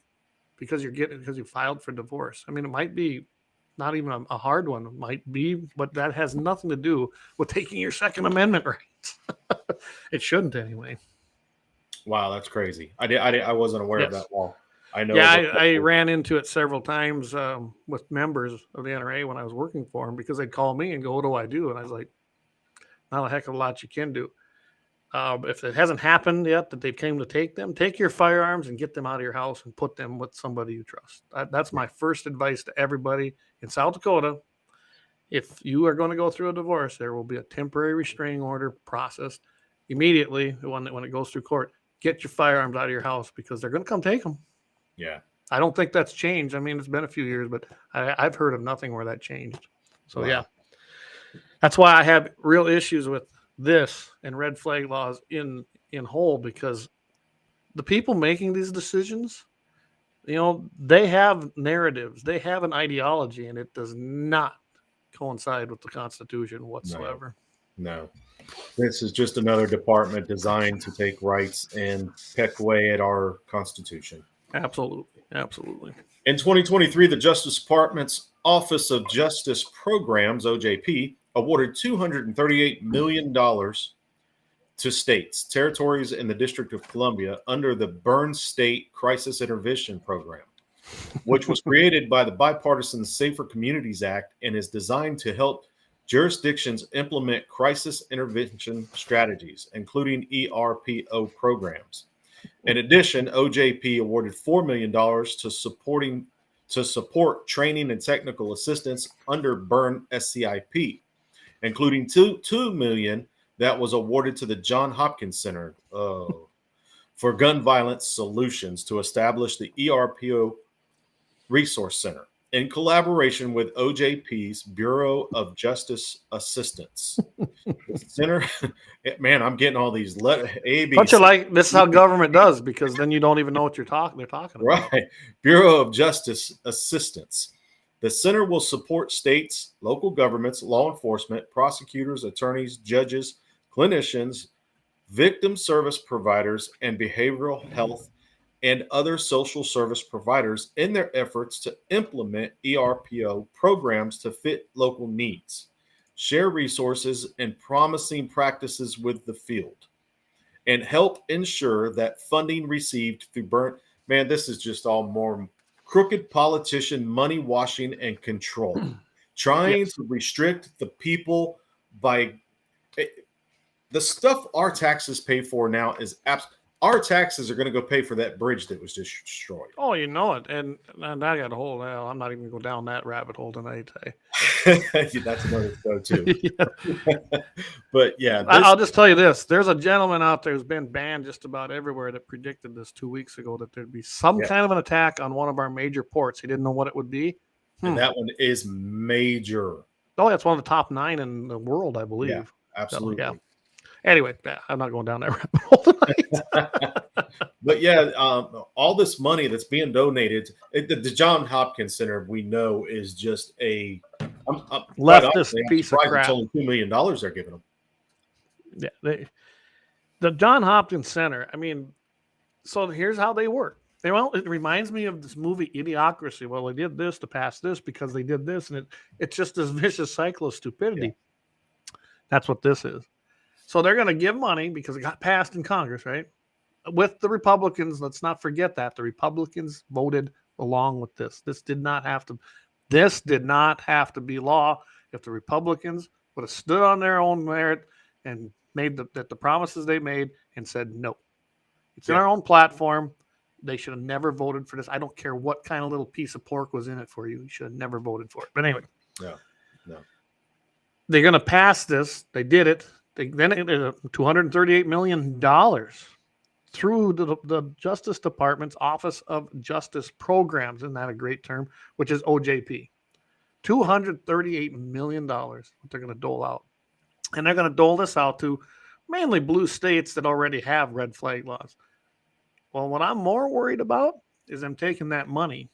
because you filed for divorce. I mean, it might be not even a hard one. It might be, but that has nothing to do with taking your Second Amendment rights. It shouldn't anyway. Wow, that's crazy. I wasn't aware of that law. I know. Yeah, I ran into it several times with members of the NRA when I was working for them, because they'd call me and go, "What do I do?" And I was like, "Not a heck of a lot you can do. If it hasn't happened yet that they came to take them, take your firearms and get them out of your house and put them with somebody you trust." That's my first advice to everybody in South Dakota. If you are going to go through a divorce, there will be a temporary restraining order processed immediately when it goes through court. Get your firearms out of your house because they're going to come take them. Yeah. I don't think that's changed. I mean, it's been a few years, but I've heard of nothing where that changed. So, Yeah, that's why I have real issues with this and red flag laws in whole, because the people making these decisions, they have narratives, they have an ideology, and it does not coincide with the Constitution whatsoever. No. This is just another department designed to take rights and peck away at our Constitution. Absolutely. Absolutely. In 2023, the Justice Department's Office of Justice Programs, OJP, awarded $238 million to states, territories, and the District of Columbia under the Burn State Crisis Intervention Program, which was created by the Bipartisan Safer Communities Act and is designed to help jurisdictions implement crisis intervention strategies, including ERPO programs. In addition, OJP awarded $4 million to support training and technical assistance under Burn SCIP, including $2 million that was awarded to the Johns Hopkins Center for Gun Violence Solutions to establish the ERPO Resource Center in collaboration with OJP's Bureau of Justice Assistance. The center, man, I'm getting all these ABs. Don't you like this is how government does, because then you don't even know what they're talking about. Right. Bureau of Justice Assistance. The center will support states, local governments, law enforcement, prosecutors, attorneys, judges, clinicians, victim service providers, and behavioral health and other social service providers in their efforts to implement ERPO programs to fit local needs, share resources and promising practices with the field, and help ensure that funding received through Burn. Man, this is just all more crooked politician money washing and control, trying to restrict the people by the stuff our taxes pay for now is absolutely. Our taxes are going to go pay for that bridge that was just destroyed. Oh, you know it. And I got a whole, I'm not even going to go down that rabbit hole tonight. That's another show too. But yeah. I'll just tell you this. There's a gentleman out there who's been banned just about everywhere that predicted this 2 weeks ago, that there'd be some kind of an attack on one of our major ports. He didn't know what it would be. And that one is major. Oh, that's one of the top 9 in the world, I believe. Yeah, absolutely. So, yeah. Anyway, I'm not going down that rabbit hole tonight. But yeah, all this money that's being donated, the Johns Hopkins Center, we know, is just a leftist piece of crap. It's only $2 million they're giving them. Yeah, the Johns Hopkins Center. I mean, so here's how they work. Well, it reminds me of this movie Idiocracy. Well, they did this to pass this because they did this, and it's just this vicious cycle of stupidity. Yeah. That's what this is. So they're going to give money because it got passed in Congress, right? With the Republicans. Let's not forget that the Republicans voted along with this. This did not have to be law if the Republicans would have stood on their own merit and made the promises they made and said no. It's in our own platform. They should have never voted for this. I don't care what kind of little piece of pork was in it for you. You should have never voted for it. But anyway, no. They're going to pass this. They did it. Then it is $238 million through the Justice Department's Office of Justice Programs. Isn't that a great term? Which is OJP. $238 million what they're going to dole out. And they're going to dole this out to mainly blue states that already have red flag laws. Well, what I'm more worried about is them taking that money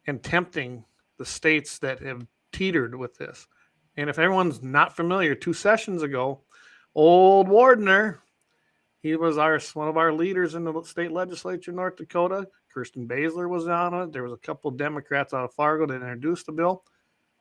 and tempting the states that have teetered with this. And if everyone's not familiar, 2 sessions ago, old Wardner, he was one of our leaders in the state legislature in North Dakota. Kirsten Baszler was on it. There was a couple of Democrats out of Fargo that introduced the bill.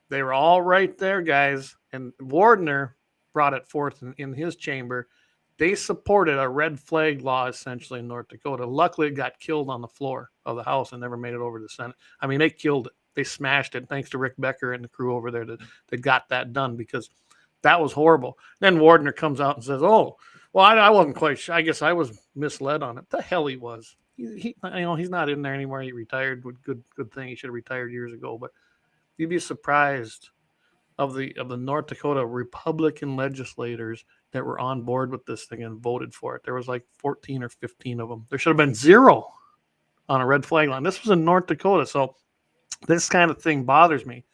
They were all right there, guys. And Wardner brought it forth in his chamber. They supported a red flag law, essentially, in North Dakota. Luckily, it got killed on the floor of the House and never made it over to the Senate. I mean, they killed it. They smashed it, thanks to Rick Becker and the crew over there that got that done, because that was horrible. Then Wardner comes out and says, oh, well, I wasn't quite sure. I guess I was misled on it. The hell he was. He's not in there anymore. He retired. Good thing. He should have retired years ago. But you'd be surprised of the North Dakota Republican legislators that were on board with this thing and voted for it. There was like 14 or 15 of them. There should have been 0 on a red flag line. This was in North Dakota. So this kind of thing bothers me.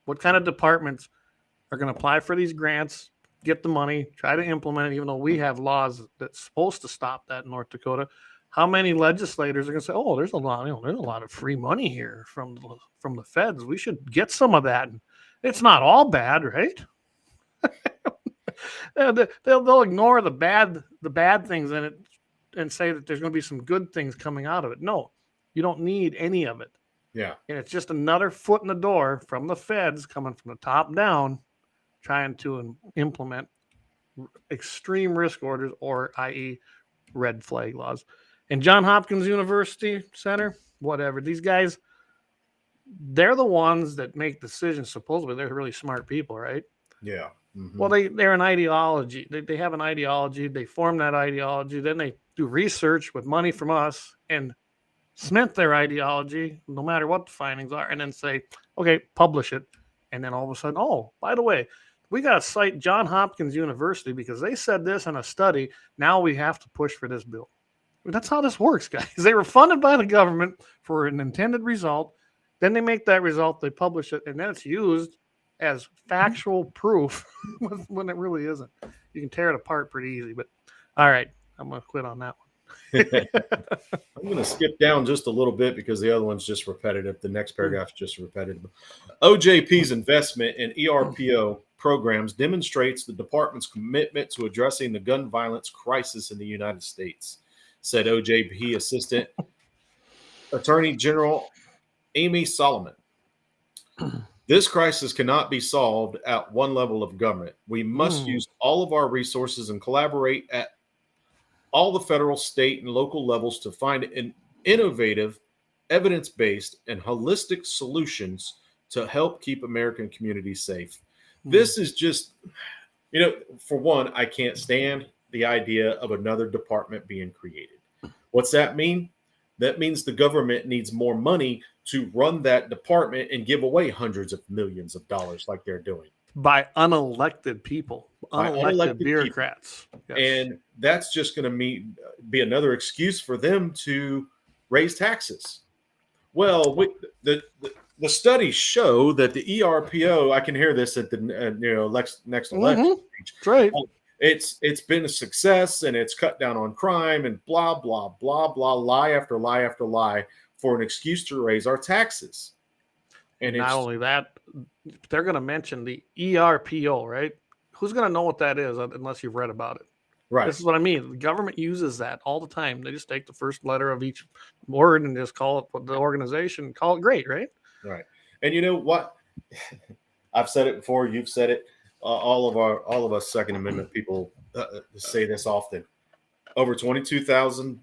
What kind of departments are going to apply for these grants, get the money, try to implement it, even though we have laws that's supposed to stop that in North Dakota? How many legislators are going to say, "Oh, there's a lot of free money here from the feds. We should get some of that." And it's not all bad, right? They'll ignore the bad things in it and say that there's going to be some good things coming out of it. No, You don't need any of it. Yeah. And it's just another foot in the door from the feds coming from the top down, trying to implement extreme risk orders, or i.e. red flag laws. And Johns Hopkins University Center, whatever, these guys, they're the ones that make decisions. Supposedly they're really smart people, right? Yeah. Mm-hmm. Well, they're an ideology. They have an ideology. They form that ideology. Then they do research with money from us and cement their ideology, no matter what the findings are, and then say, okay, publish it. And then all of a sudden, oh, by the way, we got to cite Johns Hopkins University because they said this in a study. Now we have to push for this bill. That's how this works, guys. They were funded by the government for an intended result. Then they make that result, they publish it, and then it's used as factual proof when it really isn't. You can tear it apart pretty easy. But all right, I'm going to quit on that one. I'm going to skip down just a little bit because the other one's just repetitive. The next paragraph is just repetitive. OJP's investment in ERPO programs demonstrates the department's commitment to addressing the gun violence crisis in the United States, said OJP Assistant Attorney General Amy Solomon. This crisis cannot be solved at one level of government. We must use all of our resources and collaborate at all the federal, state, and local levels to find an innovative, evidence-based, and holistic solutions to help keep American communities safe. This is just, for one, I can't stand the idea of another department being created. What's that mean? That means the government needs more money to run that department and give away hundreds of millions of dollars like they're doing. By unelected people, unelected bureaucrats. Yes. And that's just going to be another excuse for them to raise taxes. Well, the studies show that the ERPO, I can hear this at the next election speech. Right. It's been a success, and it's cut down on crime and blah, blah, blah, blah, lie after lie after lie for an excuse to raise our taxes. And not only that, they're going to mention the ERPO, right? Who's going to know what that is unless you've read about it? Right. This is what I mean. The government uses that all the time. They just take the first letter of each word and just call it the organization, call it great, right? Right. And you know what? I've said it before. You've said it. All of us Second Amendment people say this often. Over 22,000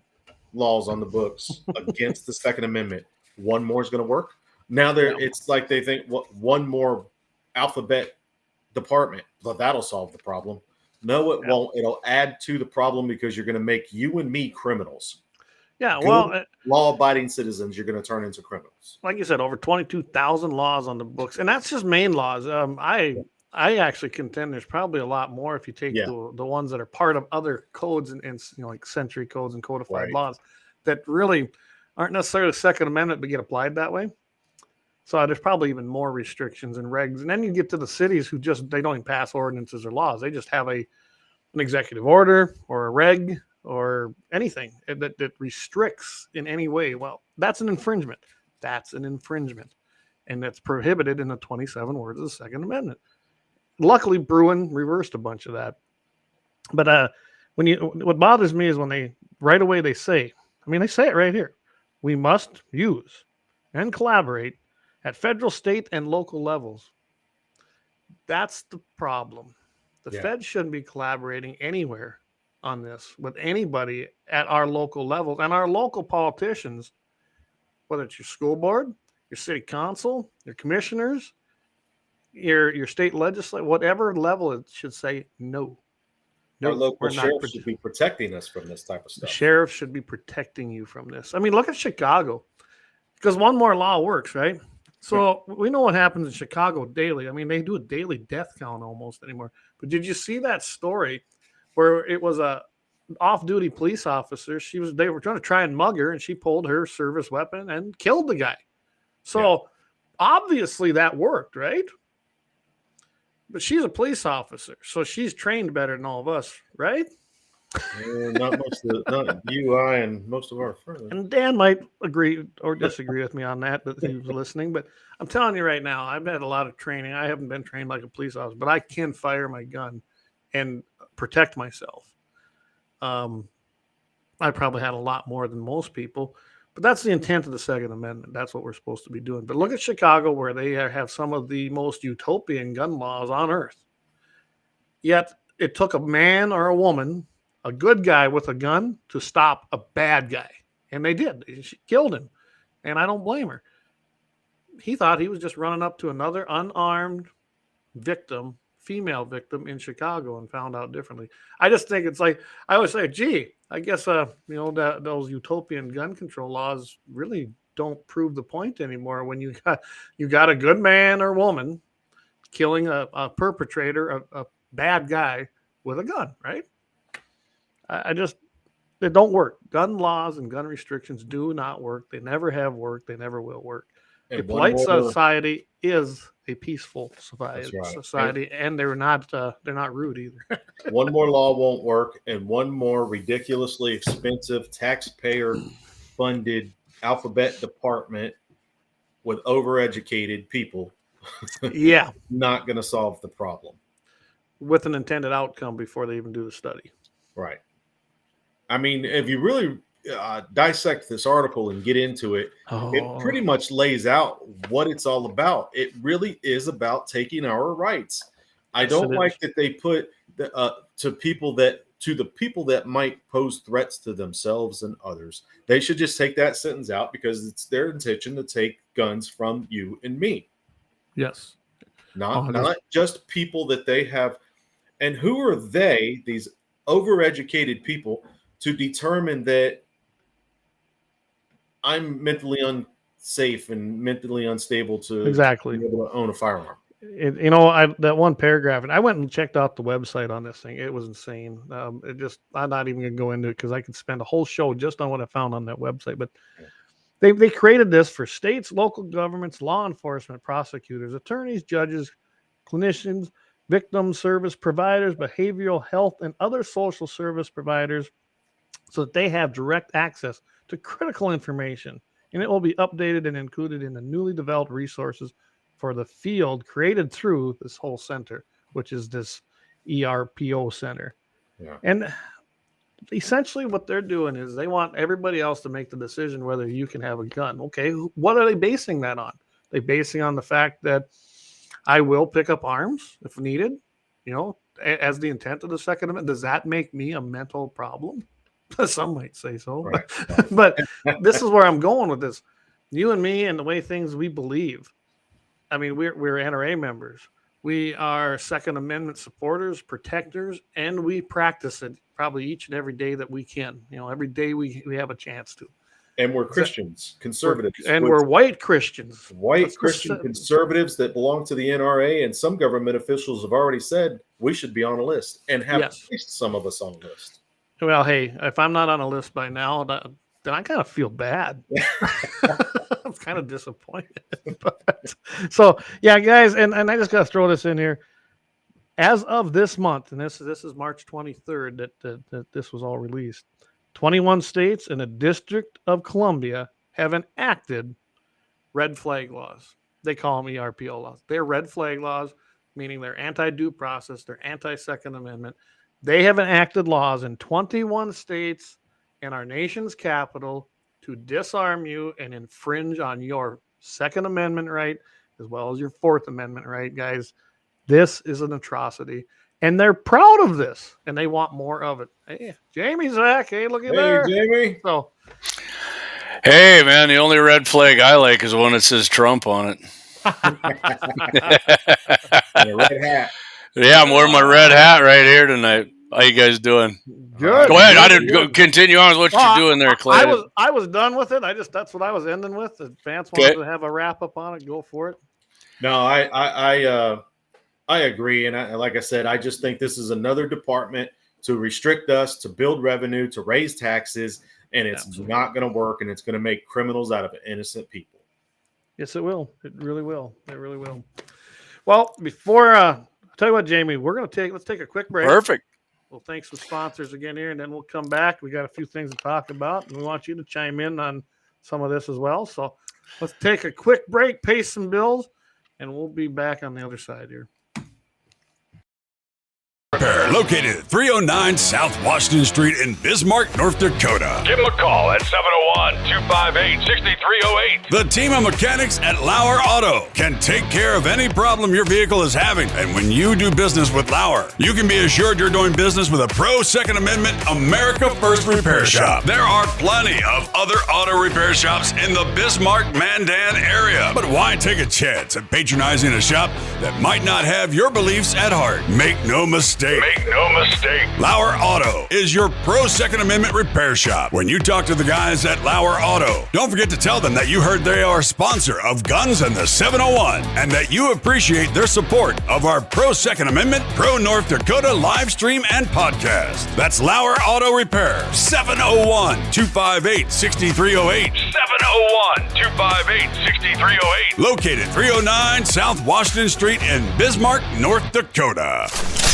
laws on the books against the Second Amendment. One more is going to work. Now it's like they think one more alphabet department, but that'll solve the problem. No, it won't. It'll add to the problem because you're going to make you and me criminals. Yeah, law-abiding citizens, you're going to turn into criminals. Like you said, over 22,000 laws on the books, and that's just Maine laws. I actually contend there's probably a lot more if you take the ones that are part of other codes and like century codes and codified laws that really aren't necessarily the Second Amendment but get applied that way. So there's probably even more restrictions and regs. And then you get to the cities who they don't even pass ordinances or laws. They just have an executive order or a reg or anything that restricts in any way. Well, that's an infringement. That's an infringement. And that's prohibited in the 27 words of the Second Amendment. Luckily, Bruin reversed a bunch of that. But what bothers me is when they say it right here. We must use and collaborate at federal, state, and local levels. That's the problem. The Fed shouldn't be collaborating anywhere on this with anybody at our local levels. And our local politicians, whether it's your school board, your city council, your commissioners, your state legislature, whatever level, it should say no. Our local sheriff should be protecting us from this type of stuff. The sheriff should be protecting you from this. I mean, look at Chicago. Because one more law works, right? So we know what happens in Chicago daily. I mean, they do a daily death count almost anymore. But did you see that story where it was a off-duty police officer? They were trying to try and mug her, and she pulled her service weapon and killed the guy. So obviously that worked, right? But she's a police officer, so she's trained better than all of us, right? Not you, I, and most of our friends. And Dan might agree or disagree with me on that, but he was listening. But I'm telling you right now, I've had a lot of training. I haven't been trained like a police officer, but I can fire my gun and protect myself. I probably had a lot more than most people, But that's the intent of the Second Amendment. That's what we're supposed to be doing. But look at Chicago, where they have some of the most utopian gun laws on earth. Yet it took a man or a woman, a good guy with a gun, to stop a bad guy. And they did. She killed him. And I don't blame her. He thought he was just running up to another unarmed victim, female victim in Chicago, and found out differently. I just think it's like, I always say, gee, I guess, those utopian gun control laws really don't prove the point anymore when you got a good man or woman killing a perpetrator, a bad guy with a gun, right? They don't work. Gun laws and gun restrictions do not work. They never have worked. They never will work. A polite society is a peaceful society, and they're not rude either. One more law won't work, and one more ridiculously expensive taxpayer-funded alphabet department with overeducated people, yeah, not going to solve the problem. With an intended outcome before they even do the study. Right. I mean, if you really dissect this article and get into it, it pretty much lays out what it's all about. It really is about taking our rights. I don't like that they put to the people that might pose threats to themselves and others. They should just take that sentence out, because it's their intention to take guns from you and me. Yes. Not just people that they have. And who are they, these overeducated people, to determine that I'm mentally unsafe and mentally unstable to be able to own a firearm? That one paragraph, and I went and checked out the website on this thing. It was insane. I'm not even going to go into it because I could spend a whole show just on what I found on that website. But they created this for states, local governments, law enforcement, prosecutors, attorneys, judges, clinicians, victim service providers, behavioral health, and other social service providers, so that they have direct access to critical information, and it will be updated and included in the newly developed resources for the field created through this whole center, which is this ERPO center. Yeah. And essentially what they're doing is they want everybody else to make the decision whether you can have a gun. Okay, what are they basing that on? They're basing on the fact that I will pick up arms if needed, as the intent of the Second Amendment. Does that make me a mental problem? Some might say so, right. But this is where I'm going with this. You and me and the way we believe. I mean, we're NRA members. We are Second Amendment supporters, protectors, and we practice it probably each and every day that we can. Every day we have a chance to. And we're Christians, conservatives. And we're white Christians. White Christian conservatives that belong to the NRA, and some government officials have already said we should be on a list, and have placed some of us on a list. Well, hey, if I'm not on a list by now, then I kind of feel bad. I'm kind of disappointed. So, yeah, guys, and I just got to throw this in here. As of this month, and this is March 23rd that this was all released, 21 states and the District of Columbia have enacted red flag laws. They call them ERPO laws. They're red flag laws, meaning they're anti-due process, they're anti-Second Amendment. They have enacted laws in 21 states and our nation's capital to disarm you and infringe on your Second Amendment right, as well as your Fourth Amendment right, guys. This is an atrocity. And they're proud of this, and they want more of it. Hey, Jamie, Zach, hey, look at there. Hey, Jamie. So, hey, man, the only red flag I like is one that says Trump on it. And a red hat. Yeah, I'm wearing my red hat right here tonight. How you guys doing? Good. Go ahead. I didn't continue on with what you're doing there, Clay. I was done with it. That's what I was ending with. If Vance wanted to have a wrap up on it, go for it. No, I agree, and like I said, I just think this is another department to restrict us, to build revenue, to raise taxes, and it's not going to work, and it's going to make criminals out of innocent people. Yes, it will. It really will. It really will. Well, before I'll tell you what, Jamie, let's take a quick break. Perfect. Well, thanks to sponsors again here, and then we'll come back. We got a few things to talk about, and we want you to chime in on some of this as well. So let's take a quick break, pay some bills, and we'll be back on the other side here. Repair, located at 309 South Washington Street in Bismarck, North Dakota. Give them a call at 701-258-6308. The team of mechanics at Lauer Auto can take care of any problem your vehicle is having. And when you do business with Lauer, you can be assured you're doing business with a pro Second Amendment America First repair shop. There are plenty of other auto repair shops in the Bismarck-Mandan area. But why take a chance at patronizing a shop that might not have your beliefs at heart? Make no mistake. Lauer Auto is your pro Second Amendment repair shop. When you talk to the guys at Lauer Auto, don't forget to tell them that you heard they are a sponsor of Guns and the 701 and that you appreciate their support of our pro Second Amendment, pro North Dakota live stream and podcast. That's Lauer Auto Repair, 701-258-6308. 701-258-6308. Located 309 South Washington Street in Bismarck, North Dakota.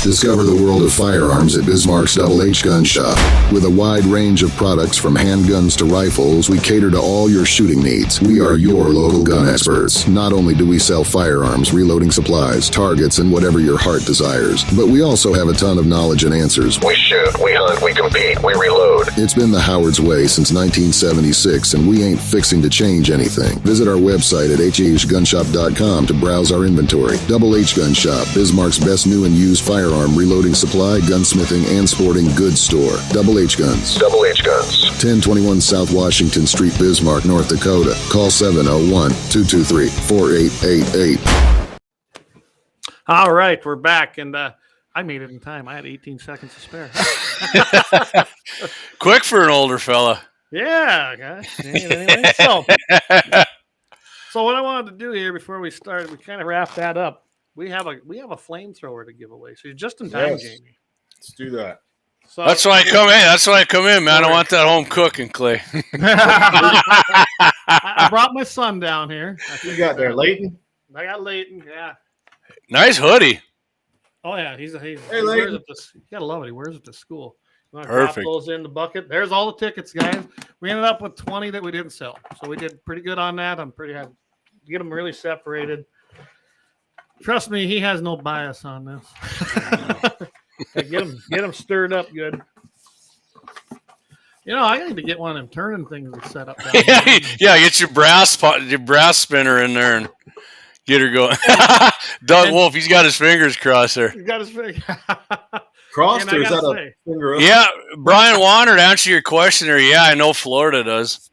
Discover the world of firearms at Bismarck's Double H Gun Shop. With a wide range of products from handguns to rifles, we cater to all your shooting needs. We are your local gun experts. Not only do we sell firearms, reloading supplies, targets, and whatever your heart desires, but we also have a ton of knowledge and answers. We shoot, we hunt, we compete, we reload. It's been the Howard's way since 1976, and we ain't fixing to change anything. Visit our website at hhgunshop.com to browse our inventory. Double H Gun Shop, Bismarck's best new and used firearm reloading supply, gunsmithing, and sporting goods store. Double H Guns. Double H Guns. 1021 South Washington Street, Bismarck, North Dakota. Call 701-223-4888. All right, we're back, and I made it in time. I had 18 seconds to spare. Quick for an older fella. Yeah, guys. Anyway, so what I wanted to do here before we started, we kind of wrap that up. We have a flamethrower to give away. So you're just in time, Yes. Jamie. Let's do that. So That's why I come in. Man. I want that home cooking, Clay. I brought my son down here. You got there, Leighton? I got Leighton. Yeah. Nice hoodie. Oh yeah, he wears Leighton. it. You gotta love it. He wears it to school. You wanna Perfect. drop those in the bucket. There's all the tickets, guys. We ended up with 20 that we didn't sell, so we did pretty good on that. I'm pretty happy. Get them really separated. Trust me, he has no bias on this. Get him stirred up good. You know, I need to get one of them turning things set up. Down there. Yeah, get your brass spinner in there and get her going. Doug Wolf, he's got his fingers crossed there. He's got his finger. Crossed, And I or is that gotta a say- finger up? Yeah, Brian Warner, to answer your question there, yeah, I know Florida does.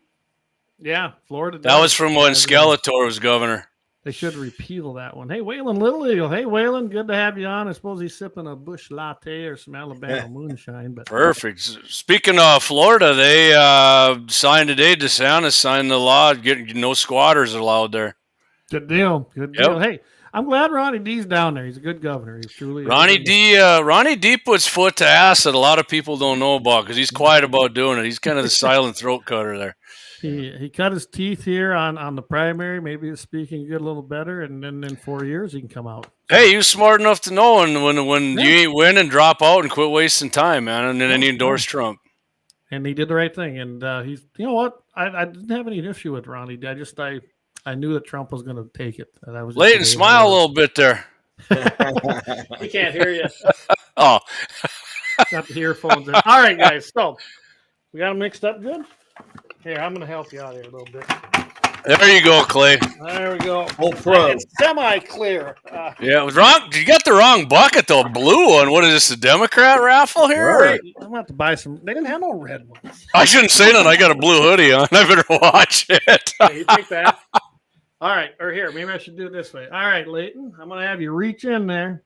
Yeah, Florida. That was from when Skeletor was governor. They should repeal that one. Hey, Waylon Little Eagle. Hey, Waylon, good to have you on. I suppose he's sipping a Busch Latte or some Alabama moonshine. But Perfect. Speaking of Florida, they signed today, DeSantis signed the law, getting no squatters allowed there. Good deal. Good deal. Hey, I'm glad Ronnie D's down there. He's a good governor. He's truly Ronnie D puts foot to ass that a lot of people don't know about because he's quiet about doing it. He's kind of the silent throat cutter there. He cut his teeth here on the primary. Maybe his speaking get a little better, and then in 4 years he can come out. Hey, he was smart enough to know when you ain't win and drop out and quit wasting time, man. And then he endorsed Trump. And he did the right thing. And he's, you know what? I didn't have any issue with Ronnie. I knew that Trump was going to take it. And I was Leighton, smile a little bit there. He can't hear you. Oh, Got the earphones in. All right, guys. So we got them mixed up good. Here, I'm going to help you out here a little bit. there you go, Clay. There we go. Whole pro. It's semi-clear. Yeah, it was wrong. You got the wrong bucket, though. Blue one. What is this, a Democrat raffle here? Right. I'm going to have to buy some. They didn't have no red ones. I shouldn't say that. I got a blue hoodie on. I better watch it. Okay, you take that. All right, or here, maybe I should do it this way. All right, Leighton, I'm going to have you reach in there.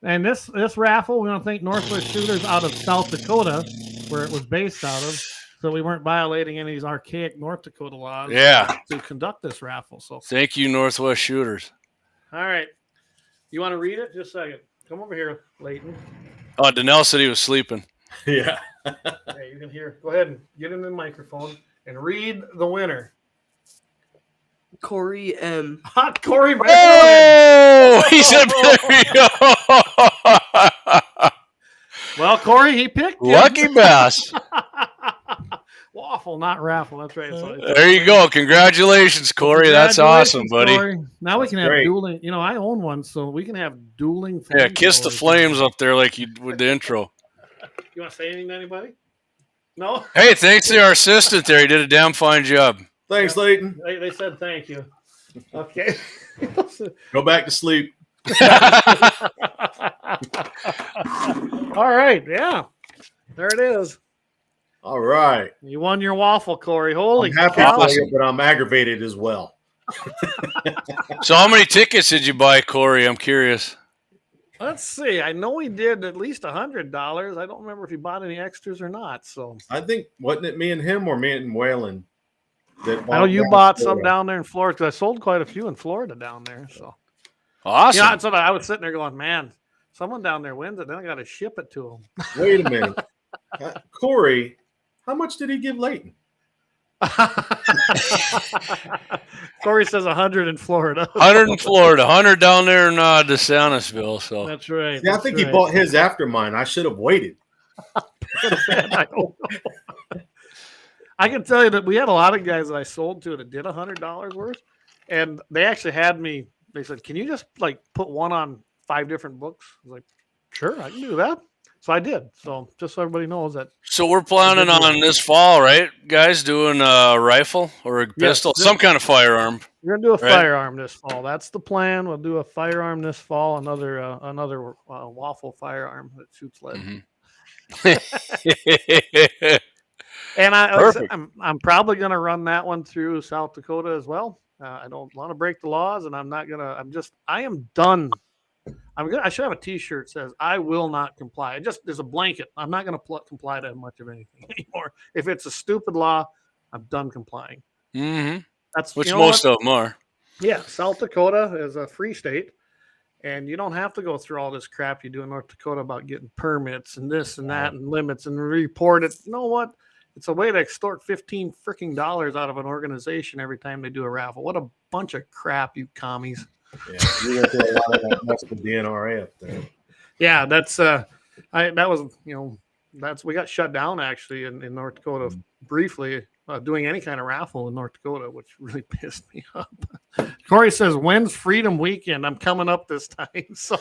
And this raffle, we want to thank Northwest Shooters out of South Dakota, where it was based out of, so we weren't violating any of these archaic North Dakota laws to conduct this raffle. So Thank you, Northwest Shooters. all right. You want to read it? Just a second. Come over here, Leighton. Oh, Danelle said he was sleeping. Yeah. Hey, you can hear. Go ahead and get in the microphone and read the winner. Corey M. Hot Corey. Oh, he said, there you go. Well, Corey, he picked you. Lucky Bass. Waffle. waffle, not raffle. That's right. So There you go. Congratulations, Corey. That's awesome, buddy. Corey. Now we can have great. dueling. You know, I own one, so we can have dueling. Yeah, kiss the flamethrowers. flames up there like you with the intro. You want to say anything to anybody? No. Hey, thanks to our assistant there. He did a damn fine job. Thanks, Leighton. They said thank you. Okay. Go back to sleep. All right. Yeah. There it is. All right. You won your waffle, Corey. Holy I'm happy cow. for you, but I'm aggravated as well. So how many tickets did you buy, Corey? I'm curious. Let's see. I know he did at least $100. I don't remember if he bought any extras or not. So I think, wasn't it me and him or me and Waylon? I know you bought some down there in Florida because I sold quite a few in Florida down there. So Awesome. yeah, so I was sitting there going, man, someone down there wins it. Then I got to ship it to them. Wait a minute. Corey, how much did he give Leighton? Corey says 100 in Florida. 100 in Florida, 100 down there in DeSantisville. So That's right. Yeah, I think he bought his after mine. I should have waited. I don't know. I can tell you that we had a lot of guys that I sold to that did $100 worth, and they actually had me. They said, "Can you just like put one on 5 different books?" I was like, "Sure, I can do that." So I did. So just so everybody knows that. So we're planning on this fall, right, guys? Doing a rifle or a pistol, some kind of firearm. We're gonna do a Right. firearm this fall. That's the plan. We'll do a firearm this fall. Another waffle firearm that shoots lead. Mm-hmm. And Perfect. I'm probably gonna run that one through South Dakota as well. I don't want to break the laws, and I'm not gonna. I am done. I should have a T-shirt that says "I will not comply." There's a blanket. I'm not going to comply to much of anything anymore. If it's a stupid law, I'm done complying. Mm-hmm. That's Which you know most what? of them are. Yeah, South Dakota is a free state, and you don't have to go through all this crap you do in North Dakota about getting permits and this and that and limits and report it. You know what? It's a way to extort $15 freaking out of an organization every time they do a raffle. What a bunch of crap, you commies. Yeah, you went through a lot of that mess with DNRA up there. Yeah, that's we got shut down actually in North Dakota briefly doing any kind of raffle in North Dakota, which really pissed me up. Corey says, "When's Freedom Weekend? I'm coming up this time." So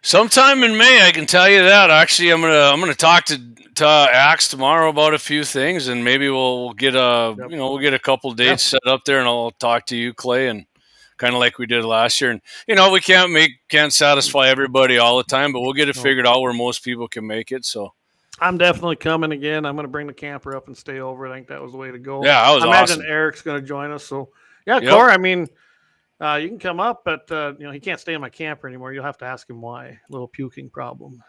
Sometime in May, I can tell you that. Actually, I'm gonna talk to Axe tomorrow about a few things, and maybe we'll get we'll get a couple dates set up there, and I'll talk to you, Clay, and kind of like we did last year. And we can't satisfy everybody all the time, but we'll get it figured out where most people can make it. So I'm definitely coming again. I'm going to bring the camper up and stay over. I think that was the way to go. Yeah, that was I imagine awesome. Eric's going to join us. So yeah, Yep. Corey, I mean, you can come up, but he can't stay in my camper anymore. You'll have to ask him why. A little puking problem.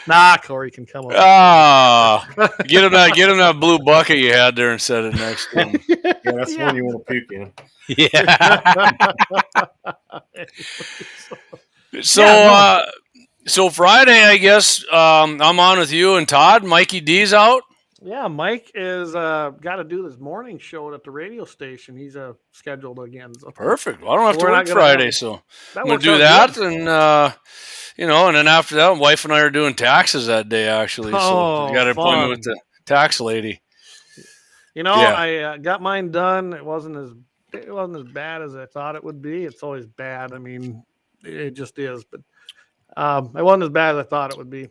Nah, Corey can come up. Get him that blue bucket you had there and set it next to him. Yeah, that's the one you want to puke in. Yeah. So Friday, I guess I'm on with you and Todd. Mikey D's out. Yeah, Mike is got to do this morning show at the radio station. He's scheduled again. So Perfect. Well, I don't have to we're work not gonna Friday, have- so that I'm gonna works do out that, good. and then after that, my wife and I are doing taxes that day. Actually, so Oh, we got an appointment fun. with the tax lady. Yeah. I got mine done. It wasn't as bad as I thought it would be. It's always bad. I mean, it just is. But it wasn't as bad as I thought it would be.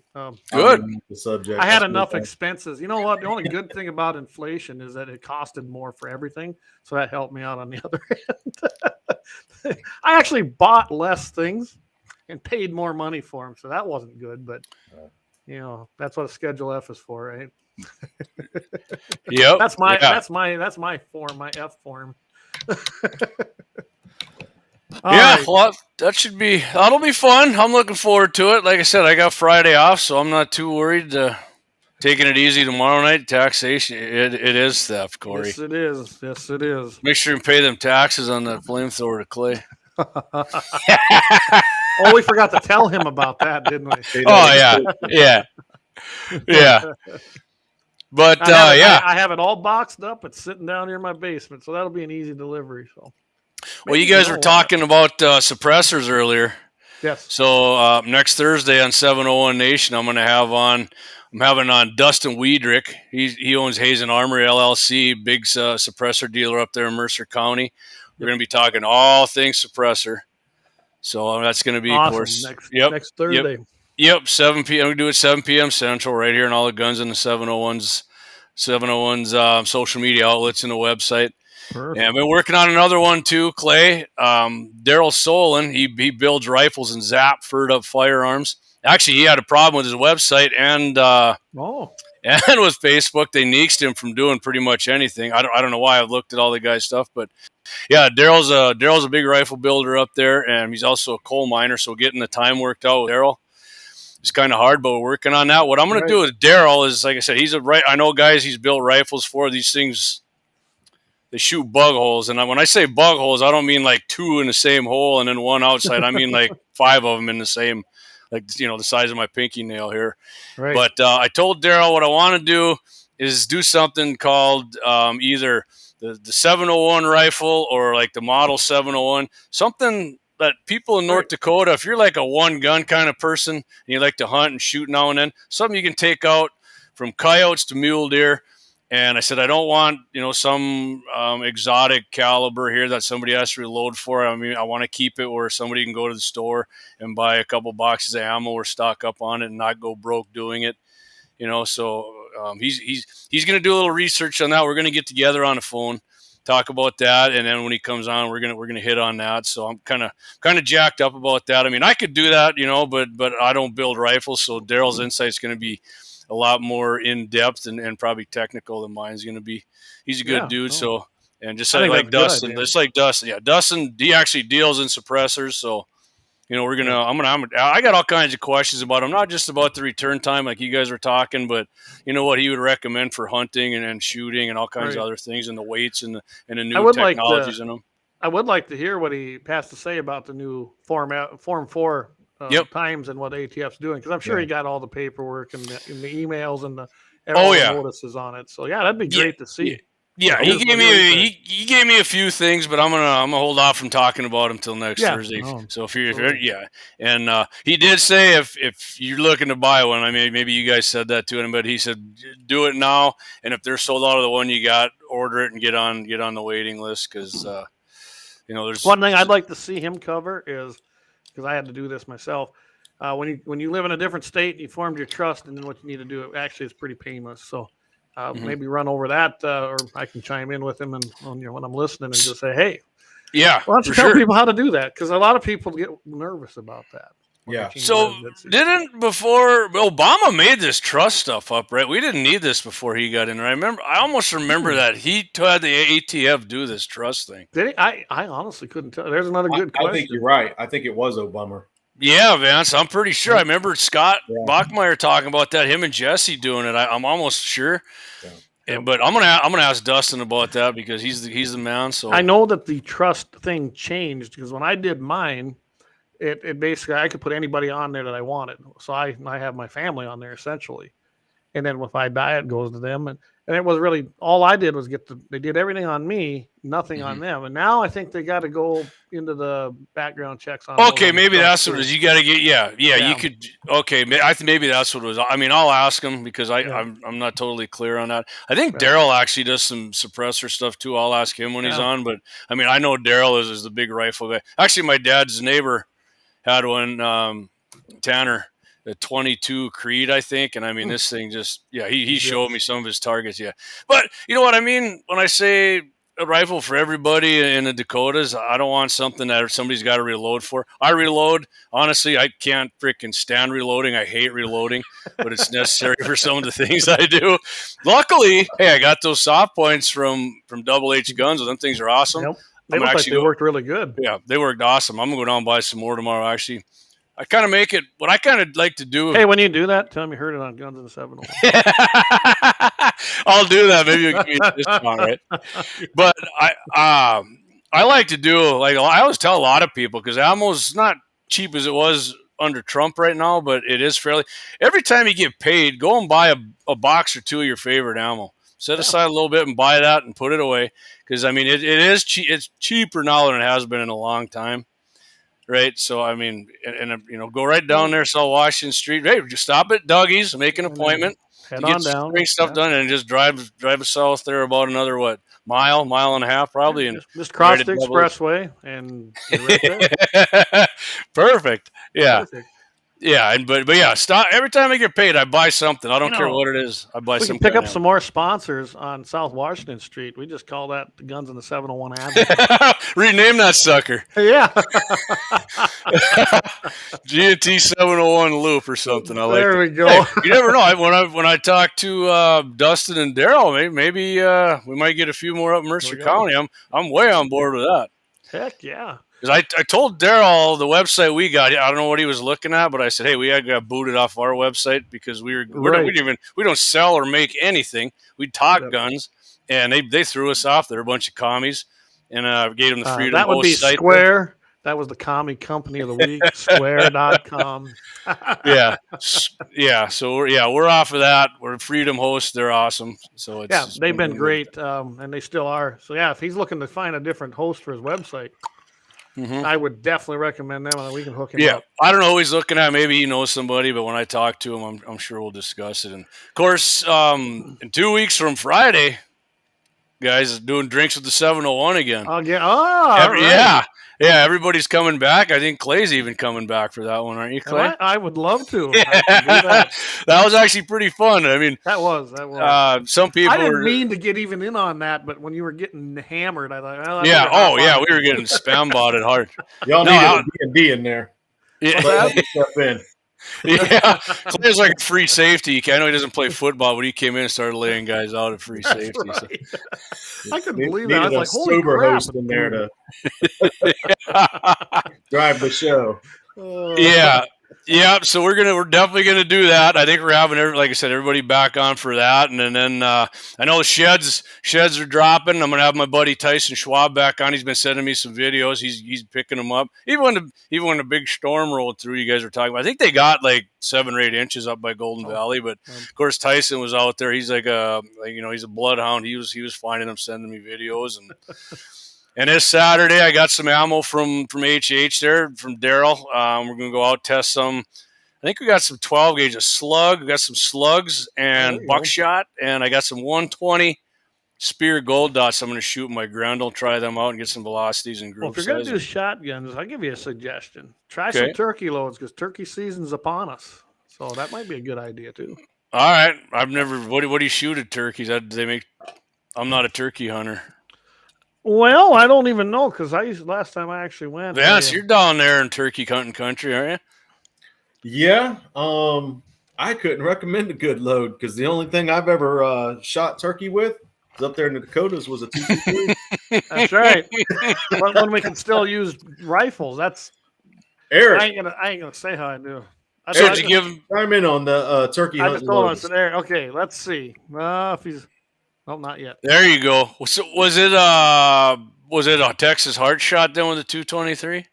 Good. The subject. I had enough expenses. You know what? The only good thing about inflation is that it costed more for everything. So that helped me out on the other end. I actually bought less things and paid more money for them. So that wasn't good. But, that's what a Schedule F is for, right? Yep. That's my form, my F form. All Yeah, right. well, that'll be fun. I'm looking forward to it. Like I said, I got Friday off, so I'm not too worried. Taking it easy tomorrow night. Taxation, it is theft, Corey. Yes, it is. Yes, it is. Make sure you pay them taxes on that flamethrower to Clay. Oh, we forgot to tell him about that, didn't we? Oh yeah. But I have it all boxed up. It's sitting down here in my basement, so that'll be an easy delivery. So, well, you guys were talking about suppressors earlier. Yes. So next Thursday on 701 Nation, I'm going to have on I'm having on Dustin Weidrich. He owns Hazen Armory LLC, big suppressor dealer up there in Mercer County. We're going to be talking all things suppressor. So that's going to be, awesome. Of course, next Thursday. Yep, 7 p.m. We do it 7 p.m. Central right here, and all the guns in the 701's social media outlets and the website. Perfect. And I've been working on another one too, Clay. Daryl Solon, he builds rifles and furred up firearms. Actually, he had a problem with his website and with Facebook. They nixed him from doing pretty much anything. I don't know why. I've looked at all the guy's stuff, but yeah, Daryl's a big rifle builder up there, and he's also a coal miner. So getting the time worked out with Daryl is kind of hard, but we're working on that. What I'm going to do with Daryl is, like I said, I know guys he's built rifles for. These things, they shoot bug holes, and when I say bug holes, I don't mean like 2 in the same hole and then 1 outside. I mean like 5 of them in the same, like, the size of my pinky nail here. Right. But I told Daryl what I want to do is do something called either the 701 rifle or like the model 701, something that people in North Dakota, if you're like a one gun kind of person and you like to hunt and shoot now and then, something you can take out from coyotes to mule deer. And I said, I don't want, some exotic caliber here that somebody has to reload for. I mean, I want to keep it where somebody can go to the store and buy a couple boxes of ammo or stock up on it and not go broke doing it. So he's going to do a little research on that. We're going to get together on the phone, talk about that, and then when he comes on, we're gonna hit on that. So I'm kind of jacked up about that. I mean, I could do that, but I don't build rifles, so Daryl's insight is going to be a lot more in depth and probably technical than mine's going to be. He's a good dude. So, and just like Dustin, Dustin, he actually deals in suppressors. So, I got all kinds of questions about him, not just about the return time like you guys were talking, but what he would recommend for hunting and shooting and all kinds of other things, and the weights and the new technologies in them. I would like to hear what he has to say about the new Form 4 times and what ATF's doing, because I'm sure he got all the paperwork and the emails and the notices on it. So that'd be great to see. Yeah, he gave me a few things, but I'm gonna hold off from talking about him till next Thursday. So if you're and he did say if you're looking to buy one, I mean, maybe you guys said that to him, but he said do it now, and if they're sold out of the one you got, order it and get on the waiting list, because there's one thing I'd like to see him cover is, because I had to do this myself. When you live in a different state, you formed your trust, and then what you need to do, actually, it's pretty painless. So maybe run over that, or I can chime in with him and when I'm listening and just say, hey, why don't you tell people how to do that? Because a lot of people get nervous about that. Yeah. So before Obama made this trust stuff up, right? We didn't need this before he got in there. I almost remember that he had the ATF do this trust thing. Did he? I honestly couldn't tell. There's another good question. I think you're right. I think it was Obama. Yeah, Vance, I'm pretty sure. I remember Scott Bachmeyer talking about that. Him and Jesse doing it. I'm almost sure. Yeah. But I'm gonna ask Dustin about that, because he's the man. So I know that the trust thing changed, because when I did mine, it basically, I could put anybody on there that I wanted. So I have my family on there essentially, and then if I die, it goes to them. And it was really, all I did was they did everything on me, nothing on them. And now I think they got to go into the background checks on. Okay, maybe that's what it is. You got to get, you could. Okay, I think maybe that's what it was. I mean, I'll ask him, because I'm not totally clear on that. I think Daryl actually does some suppressor stuff too. I'll ask him when he's on. But I mean, I know Daryl is the big rifle guy. Actually, my dad's neighbor had one, Tanner. The 22 Creed, I think. And I mean, this thing just, he showed me some of his targets. Yeah. But you know what I mean? When I say a rifle for everybody in the Dakotas, I don't want something that somebody's got to reload for. I reload. Honestly, I can't freaking stand reloading. I hate reloading, but it's necessary for some of the things I do. Luckily, I got those soft points from Double H Guns. Them things are awesome. Yep. They look like they worked really good. Yeah, they worked awesome. I'm going to go down and buy some more tomorrow, actually. I kind of make it what I kind of like to do. Hey, when you do that, tell me you heard it on Guns in the 701. I'll do that. Maybe you can give me a discount, right? But I like to do, like, I always tell a lot of people, because ammo's not cheap as it was under Trump right now, but it is fairly. Every time you get paid, go and buy a box or two of your favorite ammo. Set aside a little bit and buy that and put it away, because I mean it's cheaper now than it has been in a long time. right? So I mean, and you know, go right down there, South Washington Street. Hey, just stop at Dougie's, make an appointment, Head to get on down. string stuff done, and just drive south there about another mile and a half probably, and Just cross right the at expressway and get right there. Perfect. Yeah. Perfect. Yeah, but yeah, stop every time I get paid, I buy something. I don't care what it is. I buy We some. can pick up kind some more sponsors on South Washington Street. We just call that the Guns in the 701 Avenue. Rename that sucker. Yeah. G&T701 loop or something. I like. There we go. Hey, you never know. When I talk to Dustin and Daryl, maybe we might get a few more up in Mercer County. I'm way on board with that. Heck yeah. Because I told Daryl the website we got. I don't know what he was looking at, but I said, hey, we got booted off our website because we don't sell or make anything. We talk guns, and they threw us off. They're a bunch of commies, and gave them the freedom. That would be site Square. There. That was the commie company of the week. Square.com. Yeah. So we're off of that. We're Freedom Host. They're awesome. So it's they've been great, and they still are. So yeah, if he's looking to find a different host for his website. I would definitely recommend them, and we can hook him up. I don't know who he's looking at. Maybe he knows somebody, but when I talk to him, I'm sure we'll discuss it. And of course, in 2 weeks from Friday, guys, doing drinks with the 701 again. Right. Yeah, everybody's coming back. I think Clay's even coming back for that one, aren't you, Clay? I would love to. That was actually pretty fun. I mean, that was. Some people. I didn't mean to get even in on that, but when you were getting hammered, I thought, we were getting spam botted hard. Y'all need a D&D in there. Yeah. Step in. Yeah, Clay's like free safety. I know he doesn't play football, but he came in and started laying guys out at free safety. Right. So. I couldn't believe that. I was like, holy sober crap. host in there to drive the show. Yeah. So we're definitely gonna do that. I think we're having, like I said, everybody back on for that, and then I know the sheds are dropping. I'm gonna have my buddy Tyson Schwab back on. He's been sending me some videos. He's picking them up. Even when the big storm rolled through, you guys were talking about. I think they got like 7 or 8 inches up by Golden Valley, but of course Tyson was out there. He's like he's a bloodhound. He was finding them, sending me videos and. And this Saturday, I got some ammo from HH there, from Daryl. We're going to go out, test some. I think we got some 12 gauge of slug. We got some slugs and buckshot. And I got some 120 spear gold dots. I'm going to shoot my Grundle, try them out, and get some velocities and group Well, if you're going to do shotguns, I'll give you a suggestion. Try some turkey loads, because turkey season's upon us. So that might be a good idea, too. All right. I've never – what do you shoot at turkeys? I'm not a turkey hunter. Well, I don't even know, because last time I actually went. Vance, you're down there in turkey hunting country, aren't you? Yeah. I couldn't recommend a good load, because the only thing I've ever shot turkey with is up there in the Dakotas was a 223. That's right. But when we can still use rifles, that's Eric. I ain't gonna say how I do. So did you give him chime in on the turkey hunting? I just told him, I said, Eric, okay, let's see. If he's not yet. There you go. So was it a Texas heart shot then with the 223?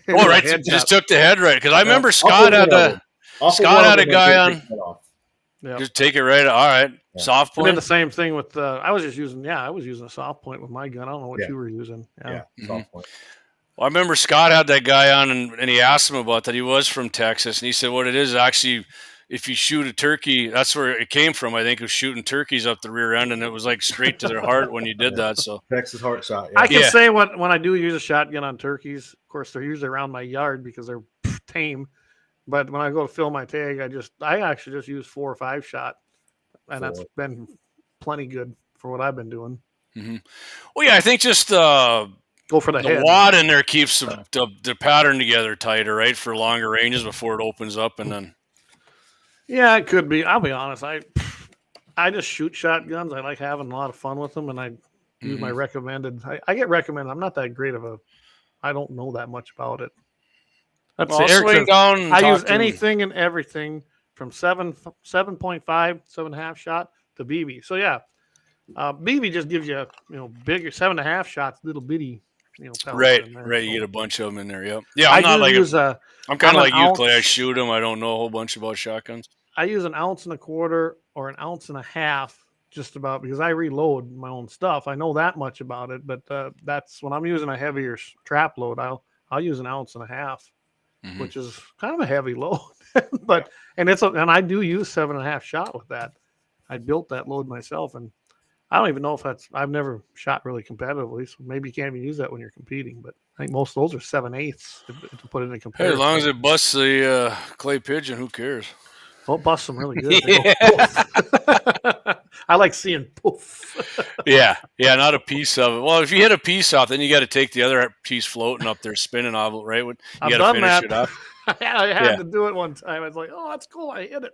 Right. Just took the head right, because I remember Scott had a guy on. Just take it right. All right. Yeah. Soft point. I did the same thing with I was using a soft point with my gun. I don't know what you were using. Yeah. Soft point. Well, I remember Scott had that guy on, and he asked him about that. He was from Texas, and he said what it is actually. If you shoot a turkey, that's where it came from. I think it was shooting turkeys up the rear end, and it was like straight to their heart when you did that. So Texas heart shot. Yeah. I can say when I do use a shotgun on turkeys, of course they're usually around my yard because they're tame. But when I go to fill my tag, I actually just use 4 or 5 shot, and that's been plenty good for what I've been doing. Mm-hmm. Well, yeah, I think just go for the head. wad in there keeps the pattern together tighter, right, for longer ranges before it opens up, and then. Yeah, it could be. I'll be honest. I just shoot shotguns. I like having a lot of fun with them, and I use my recommended. I get recommended. I'm not that great I don't know that much about it. I use anything and everything from 7.5, 7.5 shot to BB. So yeah, BB just gives you bigger 7.5 shots, little bitty. Right. You get a bunch of them in there. Yep. Yeah, I'm kind of like you, Clay. I shoot them. I don't know a whole bunch about shotguns. I use 1.25 ounces or 1.5 ounces just about because I reload my own stuff. I know that much about it, but that's when I'm using a heavier trap load. I'll use 1.5 ounces, which is kind of a heavy load, but and I do use 7.5 shot with that. I built that load myself, and I don't even know if I've never shot really competitively, so maybe you can't even use that when you're competing. But I think most of those are 7/8 to put it in comparison. Hey, as long as it busts the clay pigeon, who cares? Oh, it busts them really good. They go poof. I like seeing poof. yeah, not a piece of it. Well, if you hit a piece off, then you got to take the other piece floating up there, spinning off it, right? You got to finish it off. I had to do it one time. I was like, oh, that's cool. I hit it.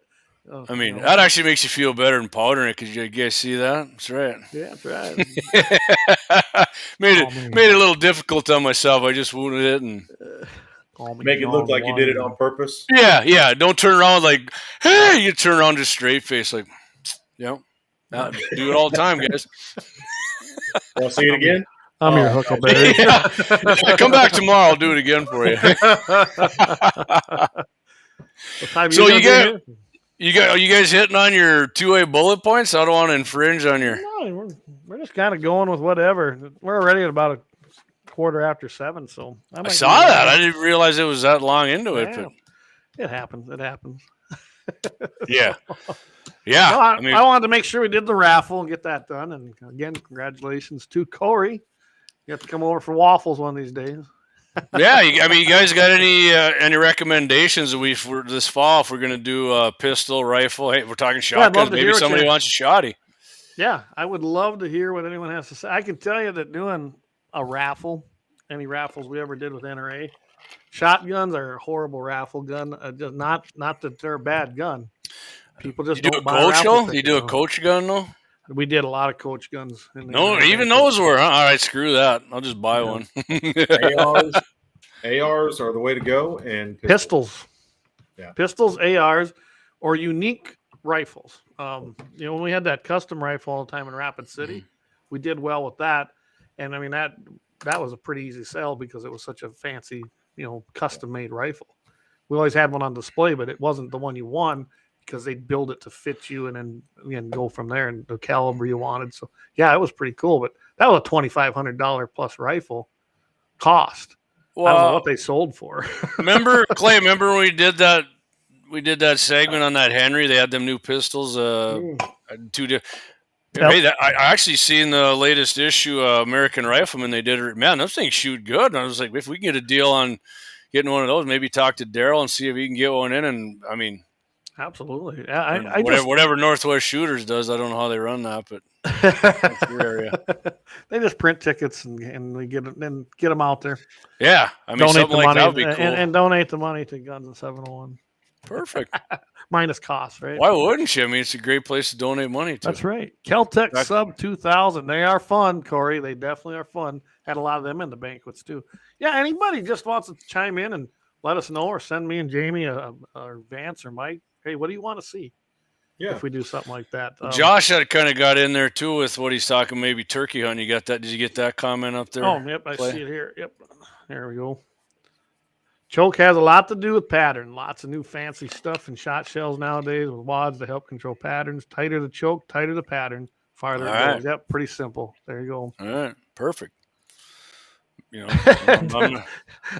I mean, that actually makes you feel better than powdering it because you guys see that. That's right. Yeah, that's right. made it a little difficult on myself. I just wounded it and make it look like you did it on purpose. Yeah. Don't turn around like, hey, you turn around just straight face like, do it all the time, guys. Want to see it again? I'm your huckleberry. Come back tomorrow. I'll do it again for you. So are you guys hitting on your 2A bullet points? I don't want to infringe on your. No, we're just kind of going with whatever. We're already at about 7:15, so I saw that. I didn't realize it was that long into it. But it happens. It happens. Yeah. No, I wanted to make sure we did the raffle and get that done. And again, congratulations to Corey. You have to come over for waffles one of these days. Yeah, you guys got any recommendations for this fall if we're going to do a pistol, rifle? Hey, we're talking shotguns. Maybe somebody wants a shotty. Yeah, I would love to hear what anyone has to say. I can tell you that doing a raffle, any raffles we ever did with NRA, shotguns are a horrible raffle gun. Just not that they're a bad gun. People just don't buy raffle tickets. You do a coach gun though? We did a lot of coach guns. No, even those were. Huh? All right, screw that. I'll just buy one. ARs are the way to go, and pistols. Yeah. Pistols, ARs, or unique rifles. When we had that custom rifle all the time in Rapid City, we did well with that. And I mean that was a pretty easy sell because it was such a fancy, custom made rifle. We always had one on display, but it wasn't the one you won because they'd build it to fit you and then go from there and the caliber you wanted. So yeah, it was pretty cool. But that was a $2,500 plus rifle cost. Well, I don't know what they sold for. Remember, Clay? Remember when we did that? We did that segment on that Henry. They had them new pistols. Two different. Hey, I actually seen the latest issue of American Rifleman. They did it. Man, those things shoot good. And I was like, if we can get a deal on getting one of those, maybe talk to Daryl and see if he can get one in. And I mean, absolutely. Whatever Northwest Shooters does, I don't know how they run that, but that's your area. They just print tickets and we get them out there. Yeah, I mean, donate the money that would be cool. And donate the money to Guns and 701. Perfect. Minus cost, right? Why wouldn't you? I mean, it's a great place to donate money to. That's right. Kel-Tec Sub 2000. They are fun, Corey. They definitely are fun. Had a lot of them in the banquets too. Yeah, anybody just wants to chime in and let us know, or send me and Jamie or Vance or Mike. Hey, what do you want to see? Yeah, if we do something like that. Josh had kind of got in there too with what he's talking. Maybe turkey hunting. You got that? Did you get that comment up there? Oh, yep. I see it here. Yep. There we go. Choke has a lot to do with pattern. Lots of new fancy stuff and shot shells nowadays with wads to help control patterns. Tighter the choke, tighter the pattern, farther it goes. Yep, pretty simple. There you go. All right, perfect.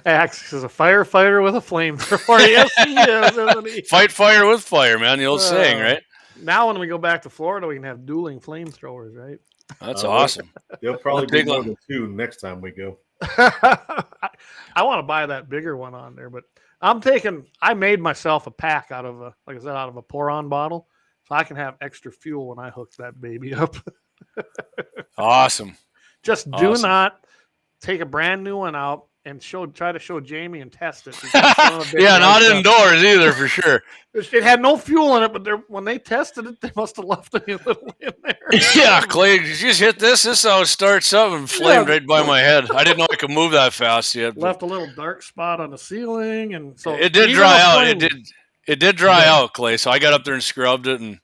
Axe is a firefighter with a flamethrower. Yes, he is, isn't he? Fight fire with fire, man. The old saying, right? Now, when we go back to Florida, we can have dueling flamethrowers, right? That's awesome. They'll probably be more than 2 next time we go. I want to buy that bigger one on there, but I made myself a pack out of a pour-on bottle, so I can have extra fuel when I hook that baby up. Awesome. Just do not take a brand new one out and try to show Jamie and test it. Yeah, not indoors either, for sure. It had no fuel in it, but when they tested it, they must have left a little in there. Yeah, Clay, you just hit this. This is how it starts up and flamed right by my head. I didn't know I could move that fast yet. Left a little dark spot on the ceiling, and so it did dry out. It did dry out, Clay. So I got up there and scrubbed it and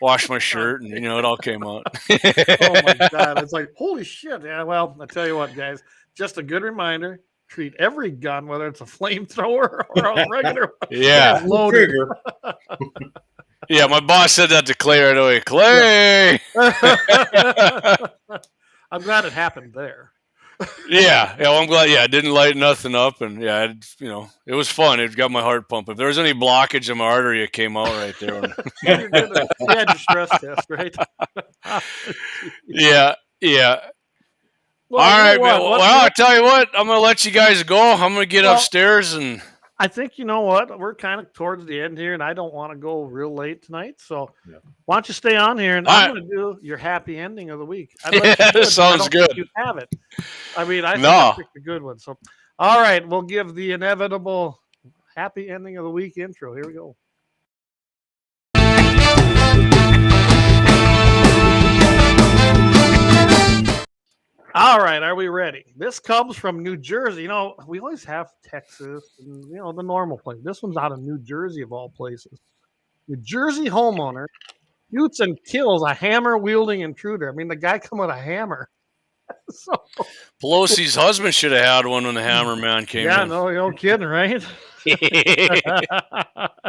washed my shirt, and it all came out. Oh my God! It's like, holy shit! Yeah. Well, I tell you what, guys. Just a good reminder, treat every gun, whether it's a flamethrower or a regular one. Yeah. Loaded. Yeah, my boss said that to Clay right away. Clay. I'm glad it happened there. Yeah. Well, I'm glad. Yeah, it didn't light nothing up, and yeah, it was fun. It got my heart pumping. If there was any blockage in my artery, it came out right there. You had your stress test, right? Yeah. Well, All right, what? man. Well, I tell you what, I'm gonna let you guys go. I'm gonna get upstairs and. I think you know what, we're kind of towards the end here, and I don't want to go real late tonight. So why don't you stay on here, and I'm going to do your happy ending of the week. Sounds good. You have it. I mean, I think I picked a good one. So, all right, we'll give the inevitable happy ending of the week intro. Here we go. All right, are we ready? This comes from New Jersey. You know, we always have Texas and, the normal place. This one's out of New Jersey, of all places. New Jersey homeowner shoots and kills a hammer-wielding intruder. I mean, the guy come with a hammer. So, Pelosi's husband should have had one when the hammer man came in. Yeah, no kidding, right?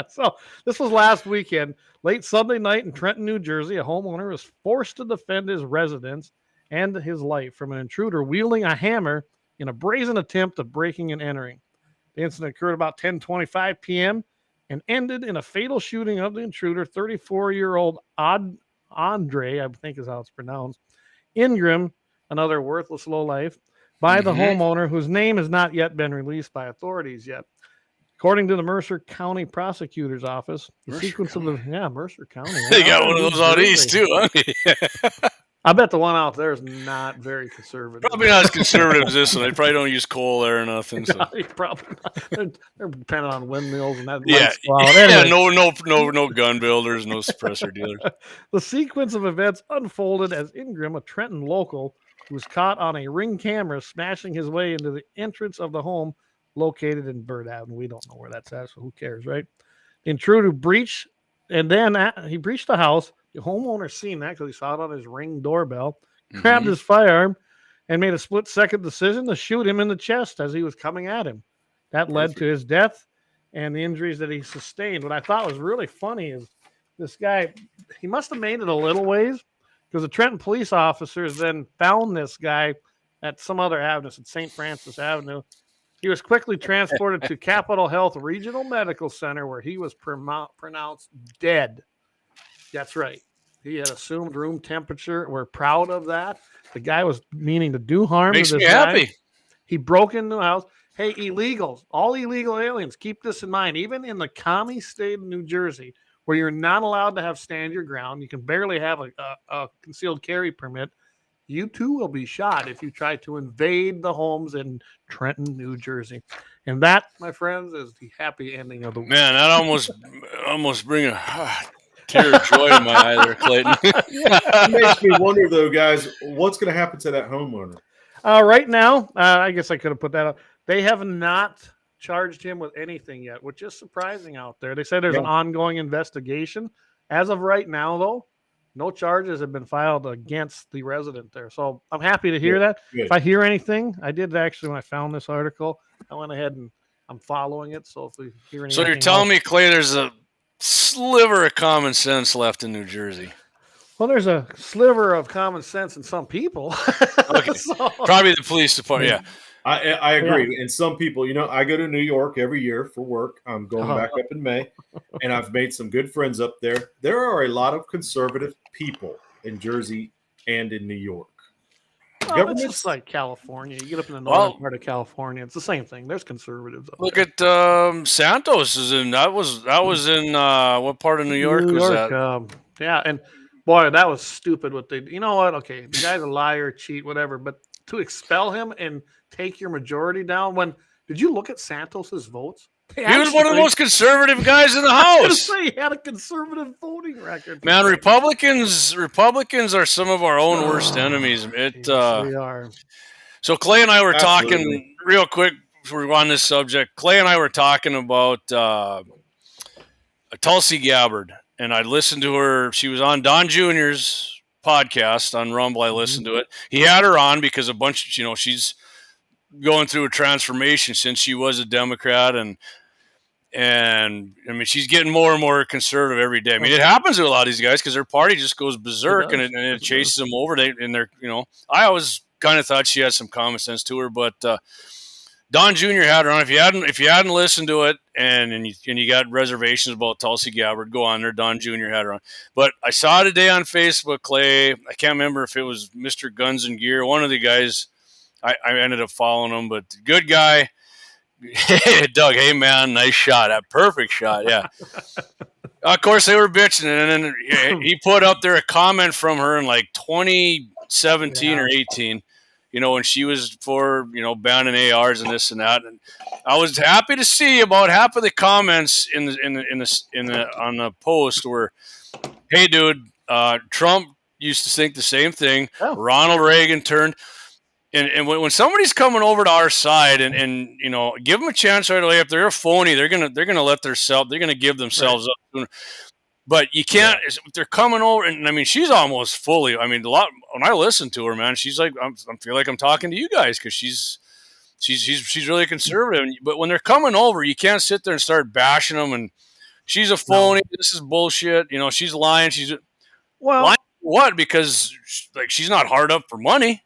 So this was last weekend. Late Sunday night in Trenton, New Jersey, a homeowner was forced to defend his residence and his life from an intruder wielding a hammer in a brazen attempt at breaking and entering. The incident occurred about 10:25 p.m. and ended in a fatal shooting of the intruder, 34-year-old Andre, I think is how it's pronounced, Ingram, another worthless lowlife, by the homeowner whose name has not yet been released by authorities yet. According to the Mercer County Prosecutor's Office, the sequence of the Mercer County. They got one of those out east too, huh? I bet the one out there is not very conservative. Probably not as conservative as this one. They probably don't use coal there or nothing. So. No, probably not. They're dependent on windmills and that. No gun builders, no suppressor dealers. The sequence of events unfolded as Ingram, a Trenton local, was caught on a Ring camera smashing his way into the entrance of the home located in Bird Avenue. We don't know where that's at, so who cares, right? The intruder breached, and then he breached the house. The homeowner seen that because he saw it on his Ring doorbell, grabbed his firearm, and made a split-second decision to shoot him in the chest as he was coming at him. That led to his death and the injuries that he sustained. What I thought was really funny is this guy, he must have made it a little ways because the Trenton police officers then found this guy at some other avenue, at St. Francis Avenue. He was quickly transported to Capitol Health Regional Medical Center where he was pronounced dead. That's right. He had assumed room temperature. We're proud of that. The guy was meaning to do harm Makes to this me guy. happy. He broke into the house. Hey, illegals, all illegal aliens, keep this in mind. Even in the commie state of New Jersey, where you're not allowed to have stand your ground, you can barely have a concealed carry permit, you too will be shot if you try to invade the homes in Trenton, New Jersey. And that, my friends, is the happy ending of the week. Man, that almost bring a tear of joy in my eye there, Clayton. It makes me wonder, though, guys, what's going to happen to that homeowner? Right now, I guess I could have put that up. They have not charged him with anything yet, which is surprising out there. They said there's an ongoing investigation. As of right now, though, no charges have been filed against the resident there. So I'm happy to hear that. Good. If I hear anything, I did actually, when I found this article, I went ahead and I'm following it. So if we hear anything. So you're telling me, Clay, there's a sliver of common sense left in New Jersey? Well, there's a sliver of common sense in some people. Okay. Probably the police department. Yeah. I agree. And some people, I go to New York every year for work. I'm going back up in May, and I've made some good friends up there. There are a lot of conservative people in Jersey and in New York. Well, it's just like California. You get up in the northern part of California, it's the same thing. There's conservatives up Look there. at Santos is in. That was in what part of New York was that? Yeah, and boy, that was stupid. What they, you know what? Okay, the guy's a liar, cheat, whatever. But to expel him and take your majority down. Did you look at Santos's votes? He was one of the most conservative guys in the House. He had a conservative voting record. Man, Republicans are some of our own worst enemies. Yes, we are. So Clay and I were talking real quick. We're on this subject. Clay and I were talking about Tulsi Gabbard, and I listened to her. She was on Don Jr.'s podcast on Rumble. I listened to it. He had her on because she's going through a transformation since she was a Democrat, and And I mean, she's getting more and more conservative every day. I mean, it happens to a lot of these guys because their party just goes berserk and it chases them over. And they're, I always kind of thought she had some common sense to her, but Don Jr. had her on. If you hadn't listened to it and you got reservations about Tulsi Gabbard, go on there. Don Jr. had her on. But I saw today on Facebook, Clay. I can't remember if it was Mr. Guns and Gear, one of the guys. I ended up following him, but good guy. Doug, hey man, nice shot. That perfect shot, yeah. Of course, they were bitching, and then he put up there a comment from her in like 2017 or 18. When she was for banning ARs and this and that, and I was happy to see about half of the comments on the post were, "Hey, dude, Trump used to think the same thing. Oh. Ronald Reagan turned." And when somebody's coming over to our side and give them a chance right away. If they're a phony, they're gonna give themselves up. But you can't. If they're coming over, and I mean, she's almost fully. I mean, a lot. When I listen to her, man, she's like, I feel like I'm talking to you guys because she's really conservative. But when they're coming over, you can't sit there and start bashing them. And she's a phony. No. This is bullshit. She's lying. Lying for what? Because she's not hard up for money.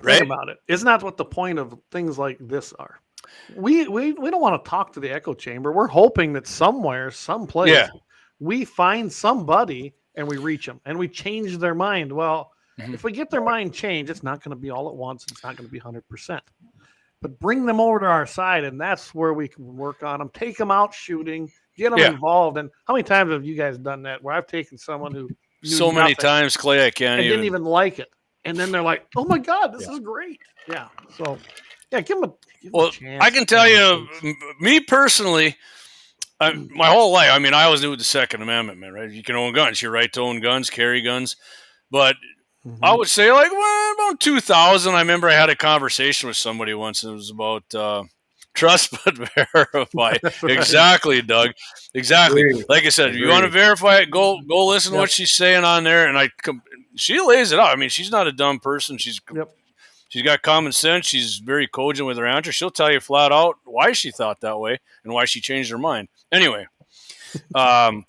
Right about it. Isn't that what the point of things like this are? We don't want to talk to the echo chamber. We're hoping that somewhere, someplace, we find somebody and we reach them and we change their mind. Well, if we get their mind changed, it's not going to be all at once. It's not going to be 100%. But bring them over to our side, and that's where we can work on them. Take them out shooting, get them involved. And how many times have you guys done that? Where I've taken someone who so many times, Clay, I can't didn't even like it. And then they're like, "Oh my God, this is great!" Yeah. So, give them a chance. I can tell you, me personally, my whole life. I mean, I always knew the Second Amendment, man. Right? You can own guns. You're right to own guns, carry guns. But I would say, about 2000. I remember I had a conversation with somebody once, and it was about trust but verify. Exactly, Doug. Exactly. Like I said, if you want to verify it, go listen to what she's saying on there, and she lays it out. I mean, she's not a dumb person. She's got common sense. She's very cogent with her answer. She'll tell you flat out why she thought that way and why she changed her mind. Anyway, I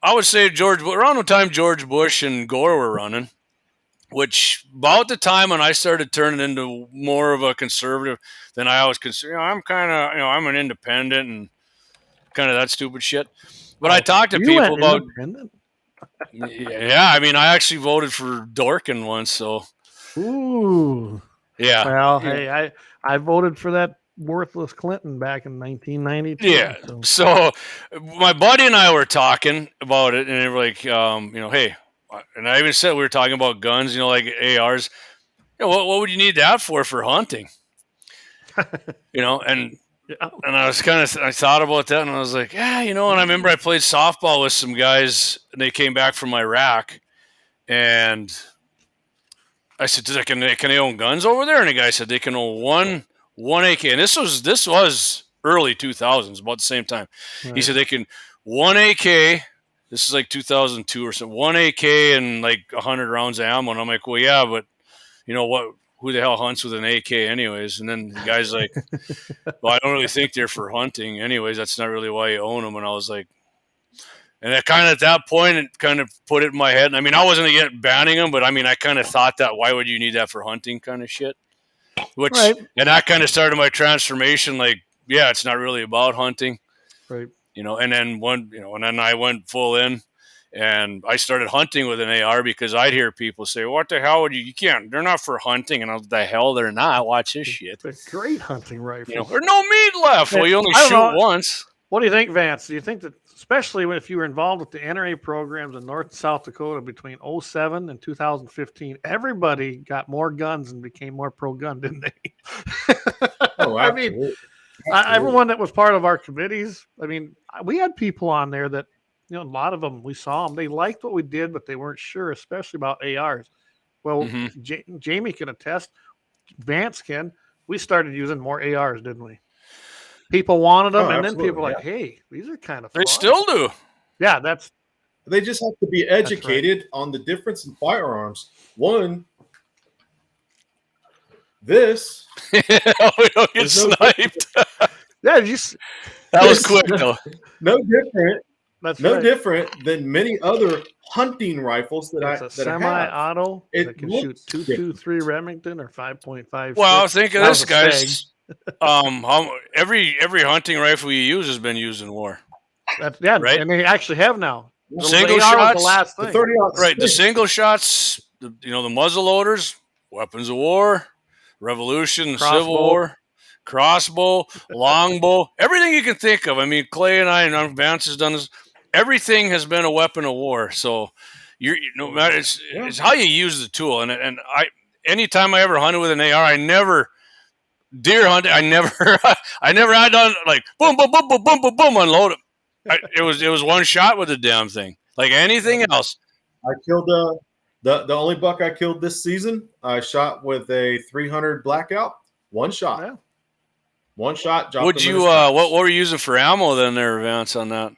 would say around the time George Bush and Gore were running, which about the time when I started turning into more of a conservative than I always consider. I'm kind of, I'm an independent and kind of that stupid shit. But I talked to people about. Yeah, I mean, I actually voted for Dorkin once, so. Ooh. Yeah. Well, hey, I voted for that worthless Clinton back in 1992. Yeah. So my buddy and I were talking about it, and they were like, hey, and I even said we were talking about guns, like ARs. What would you need that for hunting? And I was I thought about that, and I was like, and I remember I played softball with some guys, and they came back from Iraq, and I said, can they own guns over there? And the guy said they can own one AK, and this was early 2000s, about the same time. Right. He said they can one AK. This is like 2002 or something. One AK and like 100 rounds of ammo. And I'm like, well, yeah, but what? Who the hell hunts with an AK anyways? And then the guy's like, well, I don't really think they're for hunting anyways. That's not really why you own them. And I was like, and that kind of at that point, it kind of put it in my head. I mean, I wasn't going to get banning them, but I mean, I kind of thought that why would you need that for hunting kind of shit? And that kind of started my transformation. Like, yeah, it's not really about hunting. Right. And then and then I went full in. And I started hunting with an AR because I'd hear people say, what the hell would you can't, they're not for hunting. And I was the hell they're not. Watch this shit. It's a great hunting rifle. There's no meat left. Well, you only shoot once. What do you think, Vance? Do you think that, especially if you were involved with the NRA programs in North and South Dakota between 2007 and 2015, everybody got more guns and became more pro-gun, didn't they? Oh, I mean, everyone that was part of our committees, I mean, we had people on there that, a lot of them, we saw them. They liked what we did, but they weren't sure, especially about ARs. Well, Jamie can attest. Vance can. We started using more ARs, didn't we? People wanted them, and then people were like, hey, these are kind of fun. They still do. Yeah, they just have to be educated on the difference in firearms. One, this. We don't get sniped. Yeah, That was quick though. No different. That's No right. different than many other hunting rifles that It's a I have. semi-auto It that can looks shoot 223 Remington or 5.5. Well, think of That this, was a stag. guys. Every hunting rifle you use has been used in war. Yeah, Right? and they actually have now. The Single AR was shots, the last The thing. 30 Right, the single shots, the muzzle loaders, weapons of war, Revolution, Crossbow. Civil War, crossbow, longbow, everything you can think of. I mean, Clay and I and Vance has done this. Everything has been a weapon of war. So no matter it's how you use the tool. And I anytime I ever hunted with an AR, I never deer hunted. I never had done like boom boom boom boom boom boom boom unload it. It was one shot with the damn thing. Like anything else. I killed the only buck I killed this season. I shot with a 300 blackout. One shot. Yeah. One shot. Would you what were you using for ammo then there, Vance, on that?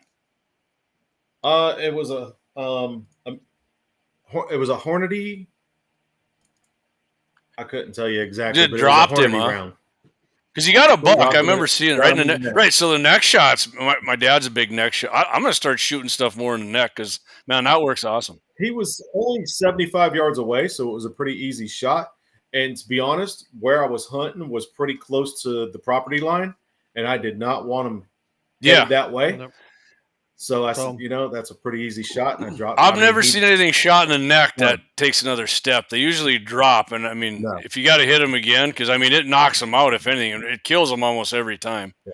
It was a Hornady. I couldn't tell you exactly. It but dropped it was a him, Hornady huh? round. Because you got a buck. Dropped I him remember in- seeing it got right in him the in neck. the neck. Right, so the neck shots, my dad's a big neck shot. I'm going to start shooting stuff more in the neck because, man, that works awesome. He was only 75 yards away, so it was a pretty easy shot. And to be honest, where I was hunting was pretty close to the property line, and I did not want him headed that way. Nope. So I said, that's a pretty easy shot, and I dropped. I've never seen anything shot in the neck that takes another step. They usually drop, and I mean, if you got to hit them again, because I mean, it knocks them out. If anything, it kills them almost every time. Yeah.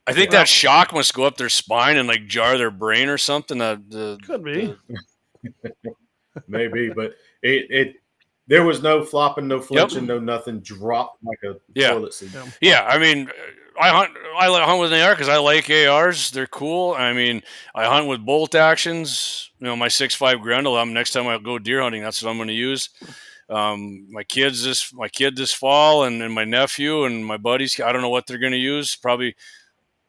I think that shock must go up their spine and like jar their brain or something. Could be. Maybe, but there was no flopping, no flinching, no nothing. Dropped like a toilet seat. Yeah, I mean, I hunt with an AR because I like ARs. They're cool. I mean, I hunt with bolt actions. My 6.5 Grendel. Next time I go deer hunting, that's what I'm going to use. My kid this fall, and my nephew and my buddies. I don't know what they're going to use. Probably,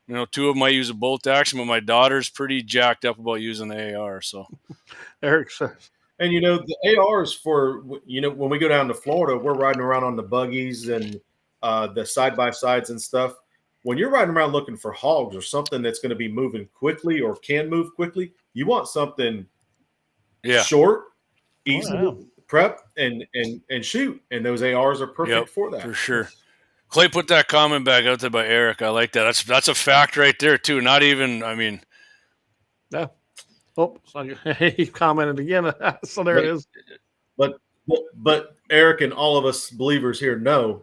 two of them might use a bolt action, but my daughter's pretty jacked up about using the AR. So, Eric says. And the ARs for when we go down to Florida, we're riding around on the buggies and the side by sides and stuff. When you're riding around looking for hogs or something that's going to be moving quickly or can move quickly, you want something short, easy to prep and shoot. And those ARs are perfect for that. For sure. Clay put that comment back out there by Eric. I like that. That's a fact right there too. Not even, I mean. Yeah. Oh, so he commented again. So there it is. But Eric and all of us believers here know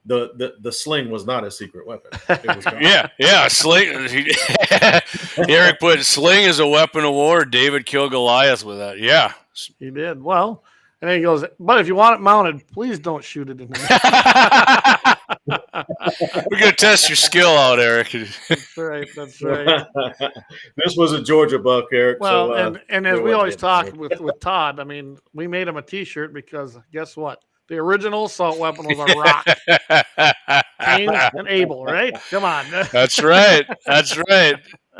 the sling was not a secret weapon. It was yeah, sling. Eric put sling is a weapon of war. David killed Goliath with that. Yeah, he did. Well, and then he goes, but if you want it mounted, please don't shoot it in the neck. We're gonna test your skill out, Eric. That's right. That's right. This was a Georgia buck, Eric. Well, so, and as we always talk with Todd, I mean, we made him a T-shirt because guess what? The original assault weapon was a rock. Cain and Abel, right? Come on. That's right. That's right.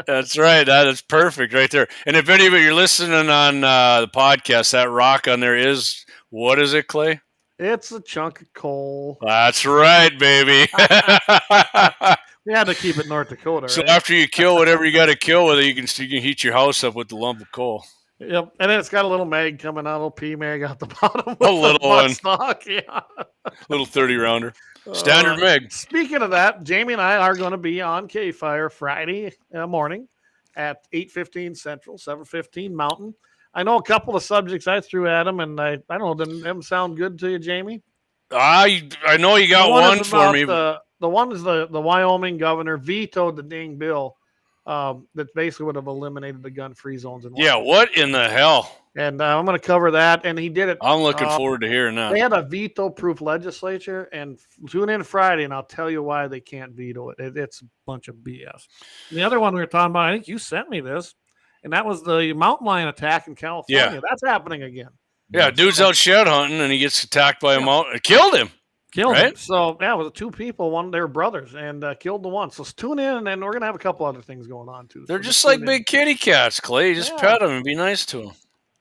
That's right. That is perfect right there. And if any of you are listening on the podcast, that rock on there is, what is it, Clay? It's a chunk of coal. That's right, baby. We had to keep it North Dakota, right? So after you kill whatever you got to kill with it, you can heat your house up with the lump of coal. Yep, and then it's got a little mag coming out, a little P mag out the bottom. A little one. Stock, yeah. Little 30-rounder. Standard mag. Speaking of that, Jamie and I are going to be on KFYR Friday morning at 8:15 Central, 7:15 Mountain. I know a couple of subjects I threw at him, and I don't know, didn't them sound good to you, Jamie? I know you got one for me. The one is the Wyoming governor vetoed the dang bill that basically would have eliminated the gun-free zones. Yeah, what in the hell? And I'm going to cover that, and he did it. I'm looking forward to hearing that. They had a veto-proof legislature, and tune in Friday, and I'll tell you why they can't veto it. It's a bunch of BS. And the other one we were talking about, I think you sent me this, and that was the mountain lion attack in California. Yeah. That's happening again. Yeah, dude's out shed hunting, and he gets attacked by a mountain. It killed him. Killed him. So, yeah, it was two people, they were brothers, and killed the one. So tune in, and we're going to have a couple other things going on, too. They're so just like big kitty cats, Clay. Just pet them and be nice to them.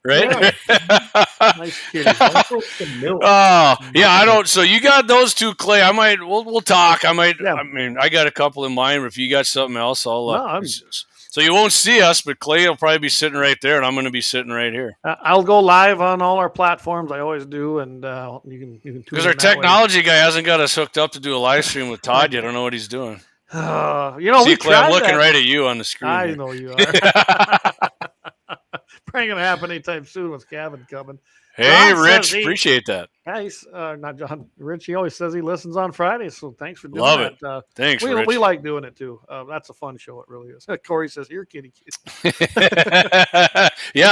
Right? Yeah. Nice kitty. Don't throw some milk. Oh, yeah, I don't. So you got those two, Clay. We'll talk. I Yeah. mean, I got a couple in mind, but if you got something else, I'll. No, I'm- so you won't see us, but Clay will probably be sitting right there, and I'm going to be sitting right here. I'll go live on all our platforms. I always do, and you can tune Because in our that way. technology guy hasn't got us hooked up to do a live stream with Todd yet. I don't know what he's doing. You know, See, we Clay, I'm tried looking that. right at you on the screen. I here. know you are. Probably gonna happen anytime soon with Gavin coming. Hey, Ron Rich, says he- appreciate that. Nice, not John. Rich, he always says he listens on Fridays, so thanks for doing Love that. it. Thanks, We Rich. like doing it too. That's a fun show. It really is. Corey says, "Here, kitty." Yeah,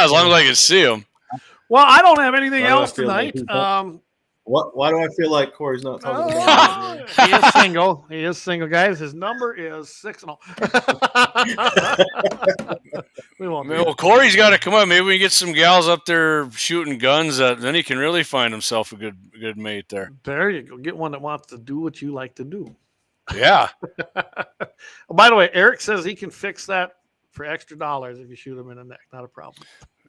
as long as I can see him. Well, I don't have anything Why do I else feel like tonight. he's Why do I feel like Corey's not talking about it? He is single. He is single, guys. His number is 6-0. We won't. do Well, that. Corey's got to come up. Maybe we can get some gals up there shooting guns. Then he can really find himself a good mate there. There you go. Get one that wants to do what you like to do. Yeah. By the way, Eric says he can fix that for extra dollars if you shoot him in the neck. Not a problem.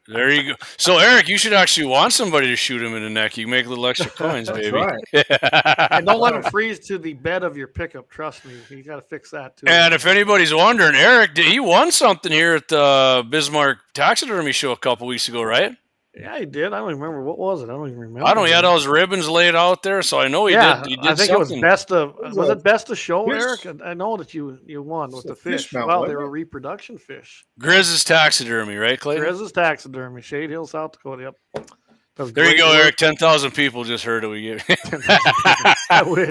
There you go. So, Eric, you should actually want somebody to shoot him in the neck. You can make a little extra coins, That's baby. right. And don't let him freeze to the bed of your pickup. Trust me, you got to fix that too. And if anybody's wondering, Eric, he won something here at the Bismarck Taxidermy Show a couple weeks ago, right? Yeah, he did. I don't even remember what was it. I don't even remember. I don't know. He had all his ribbons laid out there, so I know he Yeah, did. He did I think something. it was best of. was Was a it best of show, fish- Eric? I know that you won with It's the a fish fish. mount, Well, they wasn't were it? reproduction fish. Grizz's Taxidermy, right, Clay? Grizz's Taxidermy, Shade Hill, South Dakota. Yep. That was There you great go, work. Eric. 10,000 people just heard it. We get. I wish.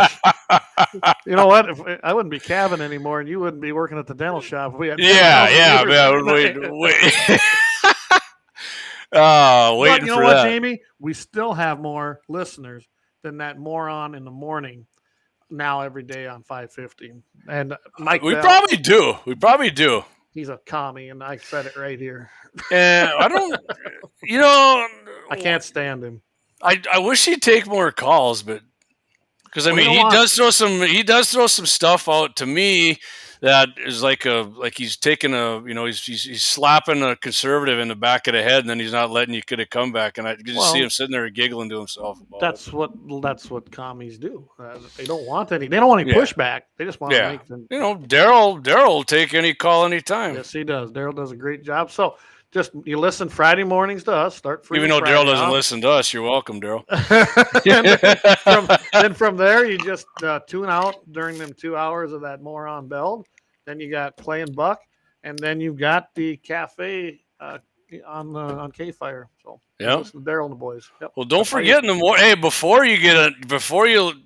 You know what? If I wouldn't be calving anymore, and you wouldn't be working at the dental shop. If we had Yeah. Wait. Oh, But waiting you know for what, that. Jamie? We still have more listeners than that moron in the morning now every day on 550. And Mike We Bell, probably do. he's a commie, and I said it right here. And I don't, you know, I can't stand him. I wish he'd take more calls, but because I Well, you mean, know what? he does throw some stuff out to me that is like he's taking he's slapping a conservative in the back of the head, and then he's not letting you get a comeback, and I can just Well, see him sitting there giggling to himself. About That's what commies do. They don't want any. They don't want any Yeah. pushback. They just want Yeah. to make them. it. You know, Daryl will take any call anytime. Yes, he does. Daryl does a great job. So just you listen Friday mornings to us. Start free. Even though Friday Daryl doesn't off. listen to us, you're welcome, Daryl. then from there, you just tune out during them 2 hours of that moron bell. Then you got playing buck, and then you've got the cafe on KFYR. So Yeah. listen to Daryl and the boys. Yep. Well, don't That's how you- forget in the morning. Hey, before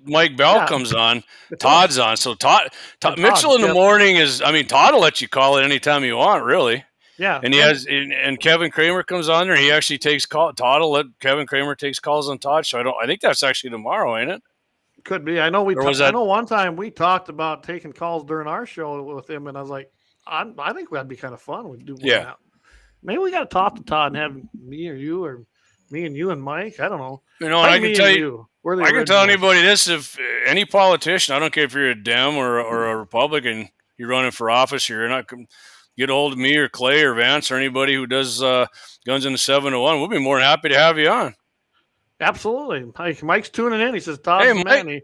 Mike Bell Yeah. comes on, Todd's on. So Todd Todd, Mitchell in the yep. morning is. I mean, Todd will let you call it anytime you want, really. Yeah, And and Kevin Kramer comes on there. He actually takes call. Todd will let Kevin Kramer takes calls on Todd. So I think that's actually tomorrow, ain't it? could be. I know Or was I that- know one time we talked about taking calls during our show with him, and I was like, I think that'd be kind of fun. We'd do one Yeah. out. Maybe we got to talk to Todd and have me or you or me and you and Mike. I don't know. You know, and I Probably can me tell and you. We're the I can tell originals. anybody this: if any politician, I don't care if you're a Dem or a Republican, you're running for office, you're not get a hold of me or Clay or Vance or anybody who does guns in the 701. We'll be more than happy to have you on. Absolutely. Mike's tuning in. He says, Todd's Hey, the Mike. man.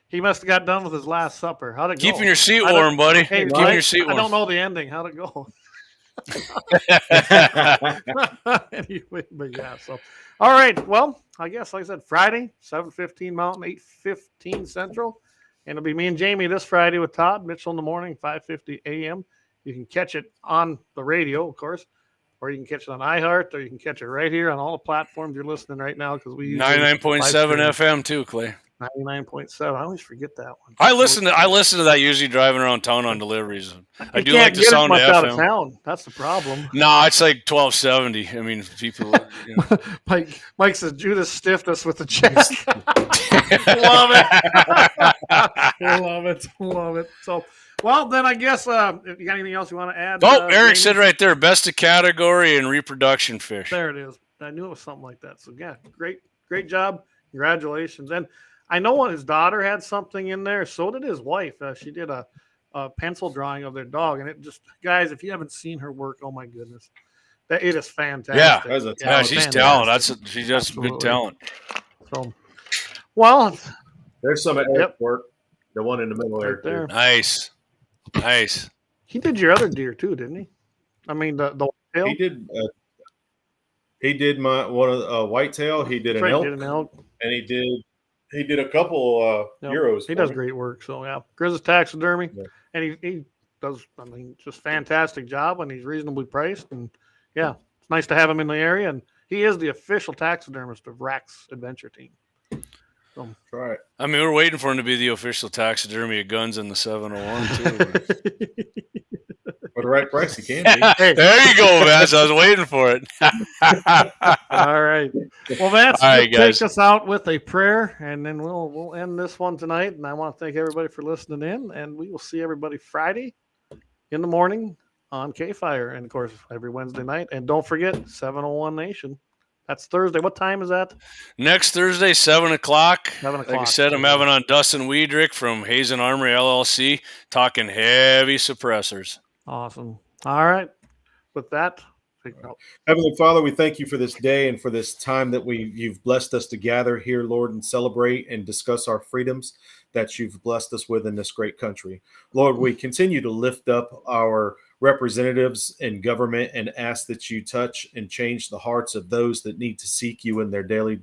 He must have got done with his last supper. How'd it go? Keeping your seat I don't- warm, buddy. Hey, Keeping Mike, your seat I warm. don't know the ending. How'd it go? Anyway, but yeah. So, all right. Well, I guess, like I said, Friday, 7:15 Mountain, 8:15 Central. And it'll be me and Jamie this Friday with Todd Mitchell in the morning, 5:50 a.m. You can catch it on the radio, of course, or you can catch it on iHeart, or you can catch it right here on all the platforms you're listening right now, because we use 99.7 FM too, Clay. 99.7. I always forget that one. I listen to that usually driving around town on deliveries. I You do can't like the get it sound of much out of FM. town. That's the problem. No, it's like 1270. I mean, people. You know. Mike says Judas stiffed us with the check. Love it. Love it. So, well, then I guess if you got anything else you want to add? Oh, Eric Jamie? said right there, best of category and reproduction fish. There it is. I knew it was something like that. So, yeah, great job. Congratulations. And I know when his daughter had something in there, so did his wife. She did a pencil drawing of their dog. And it just, guys, if you haven't seen her work, oh my goodness. It is fantastic. That's a Yeah, talent. she's fantastic. talent. She's just Absolutely. good talent. So, well, There's some at Eric's Yep. work. The one in the middle there. right there. Nice. He did your other deer too, didn't he? I mean, the tail. He did. He did my one of whitetail. He did an elk, Did an elk. and he did a couple Yep. euros. He for does me. great work. So yeah, Grizz's taxidermy, Yeah. and he does. I mean, just fantastic job, and he's reasonably priced. And yeah, it's nice to have him in the area. And he is the official taxidermist of Rack's Adventure Team. Try it. I mean, we're waiting for him to be the official taxidermy of guns in the 701 too. For the right price, he can be. Hey. There you go, Vance. I was waiting for it. All right. Well, Vance, All right, guys. take us out with a prayer, and then we'll end this one tonight. And I want to thank everybody for listening in, and we will see everybody Friday in the morning on KFYR, and of course every Wednesday night. And don't forget 701 Nation. That's Thursday. What time is that? Next Thursday, 7 o'clock. 7 Like I o'clock. said, I'm having on Dustin Weidrich from Hazen Armory LLC talking heavy suppressors. Awesome. All right. With that, Heavenly Father, we thank you for this day and for this time that you've blessed us to gather here, Lord, and celebrate and discuss our freedoms that you've blessed us with in this great country. Lord, we continue to lift up our representatives in government and ask that you touch and change the hearts of those that need to seek you in their daily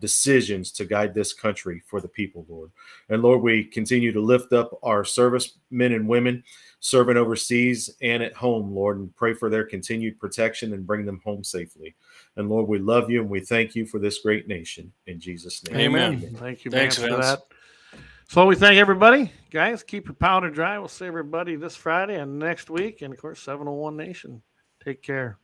decisions to guide this country for the people, Lord. And Lord, we continue to lift up our servicemen and women serving overseas and at home, Lord, and pray for their continued protection and bring them home safely. And Lord, we love you and we thank you for this great nation. In Jesus' name. Amen. Thank you, Thanks, Vance, for Vance. that. So we thank everybody. Guys, keep your powder dry. We'll see everybody this Friday and next week. And, of course, 701 Nation. Take care.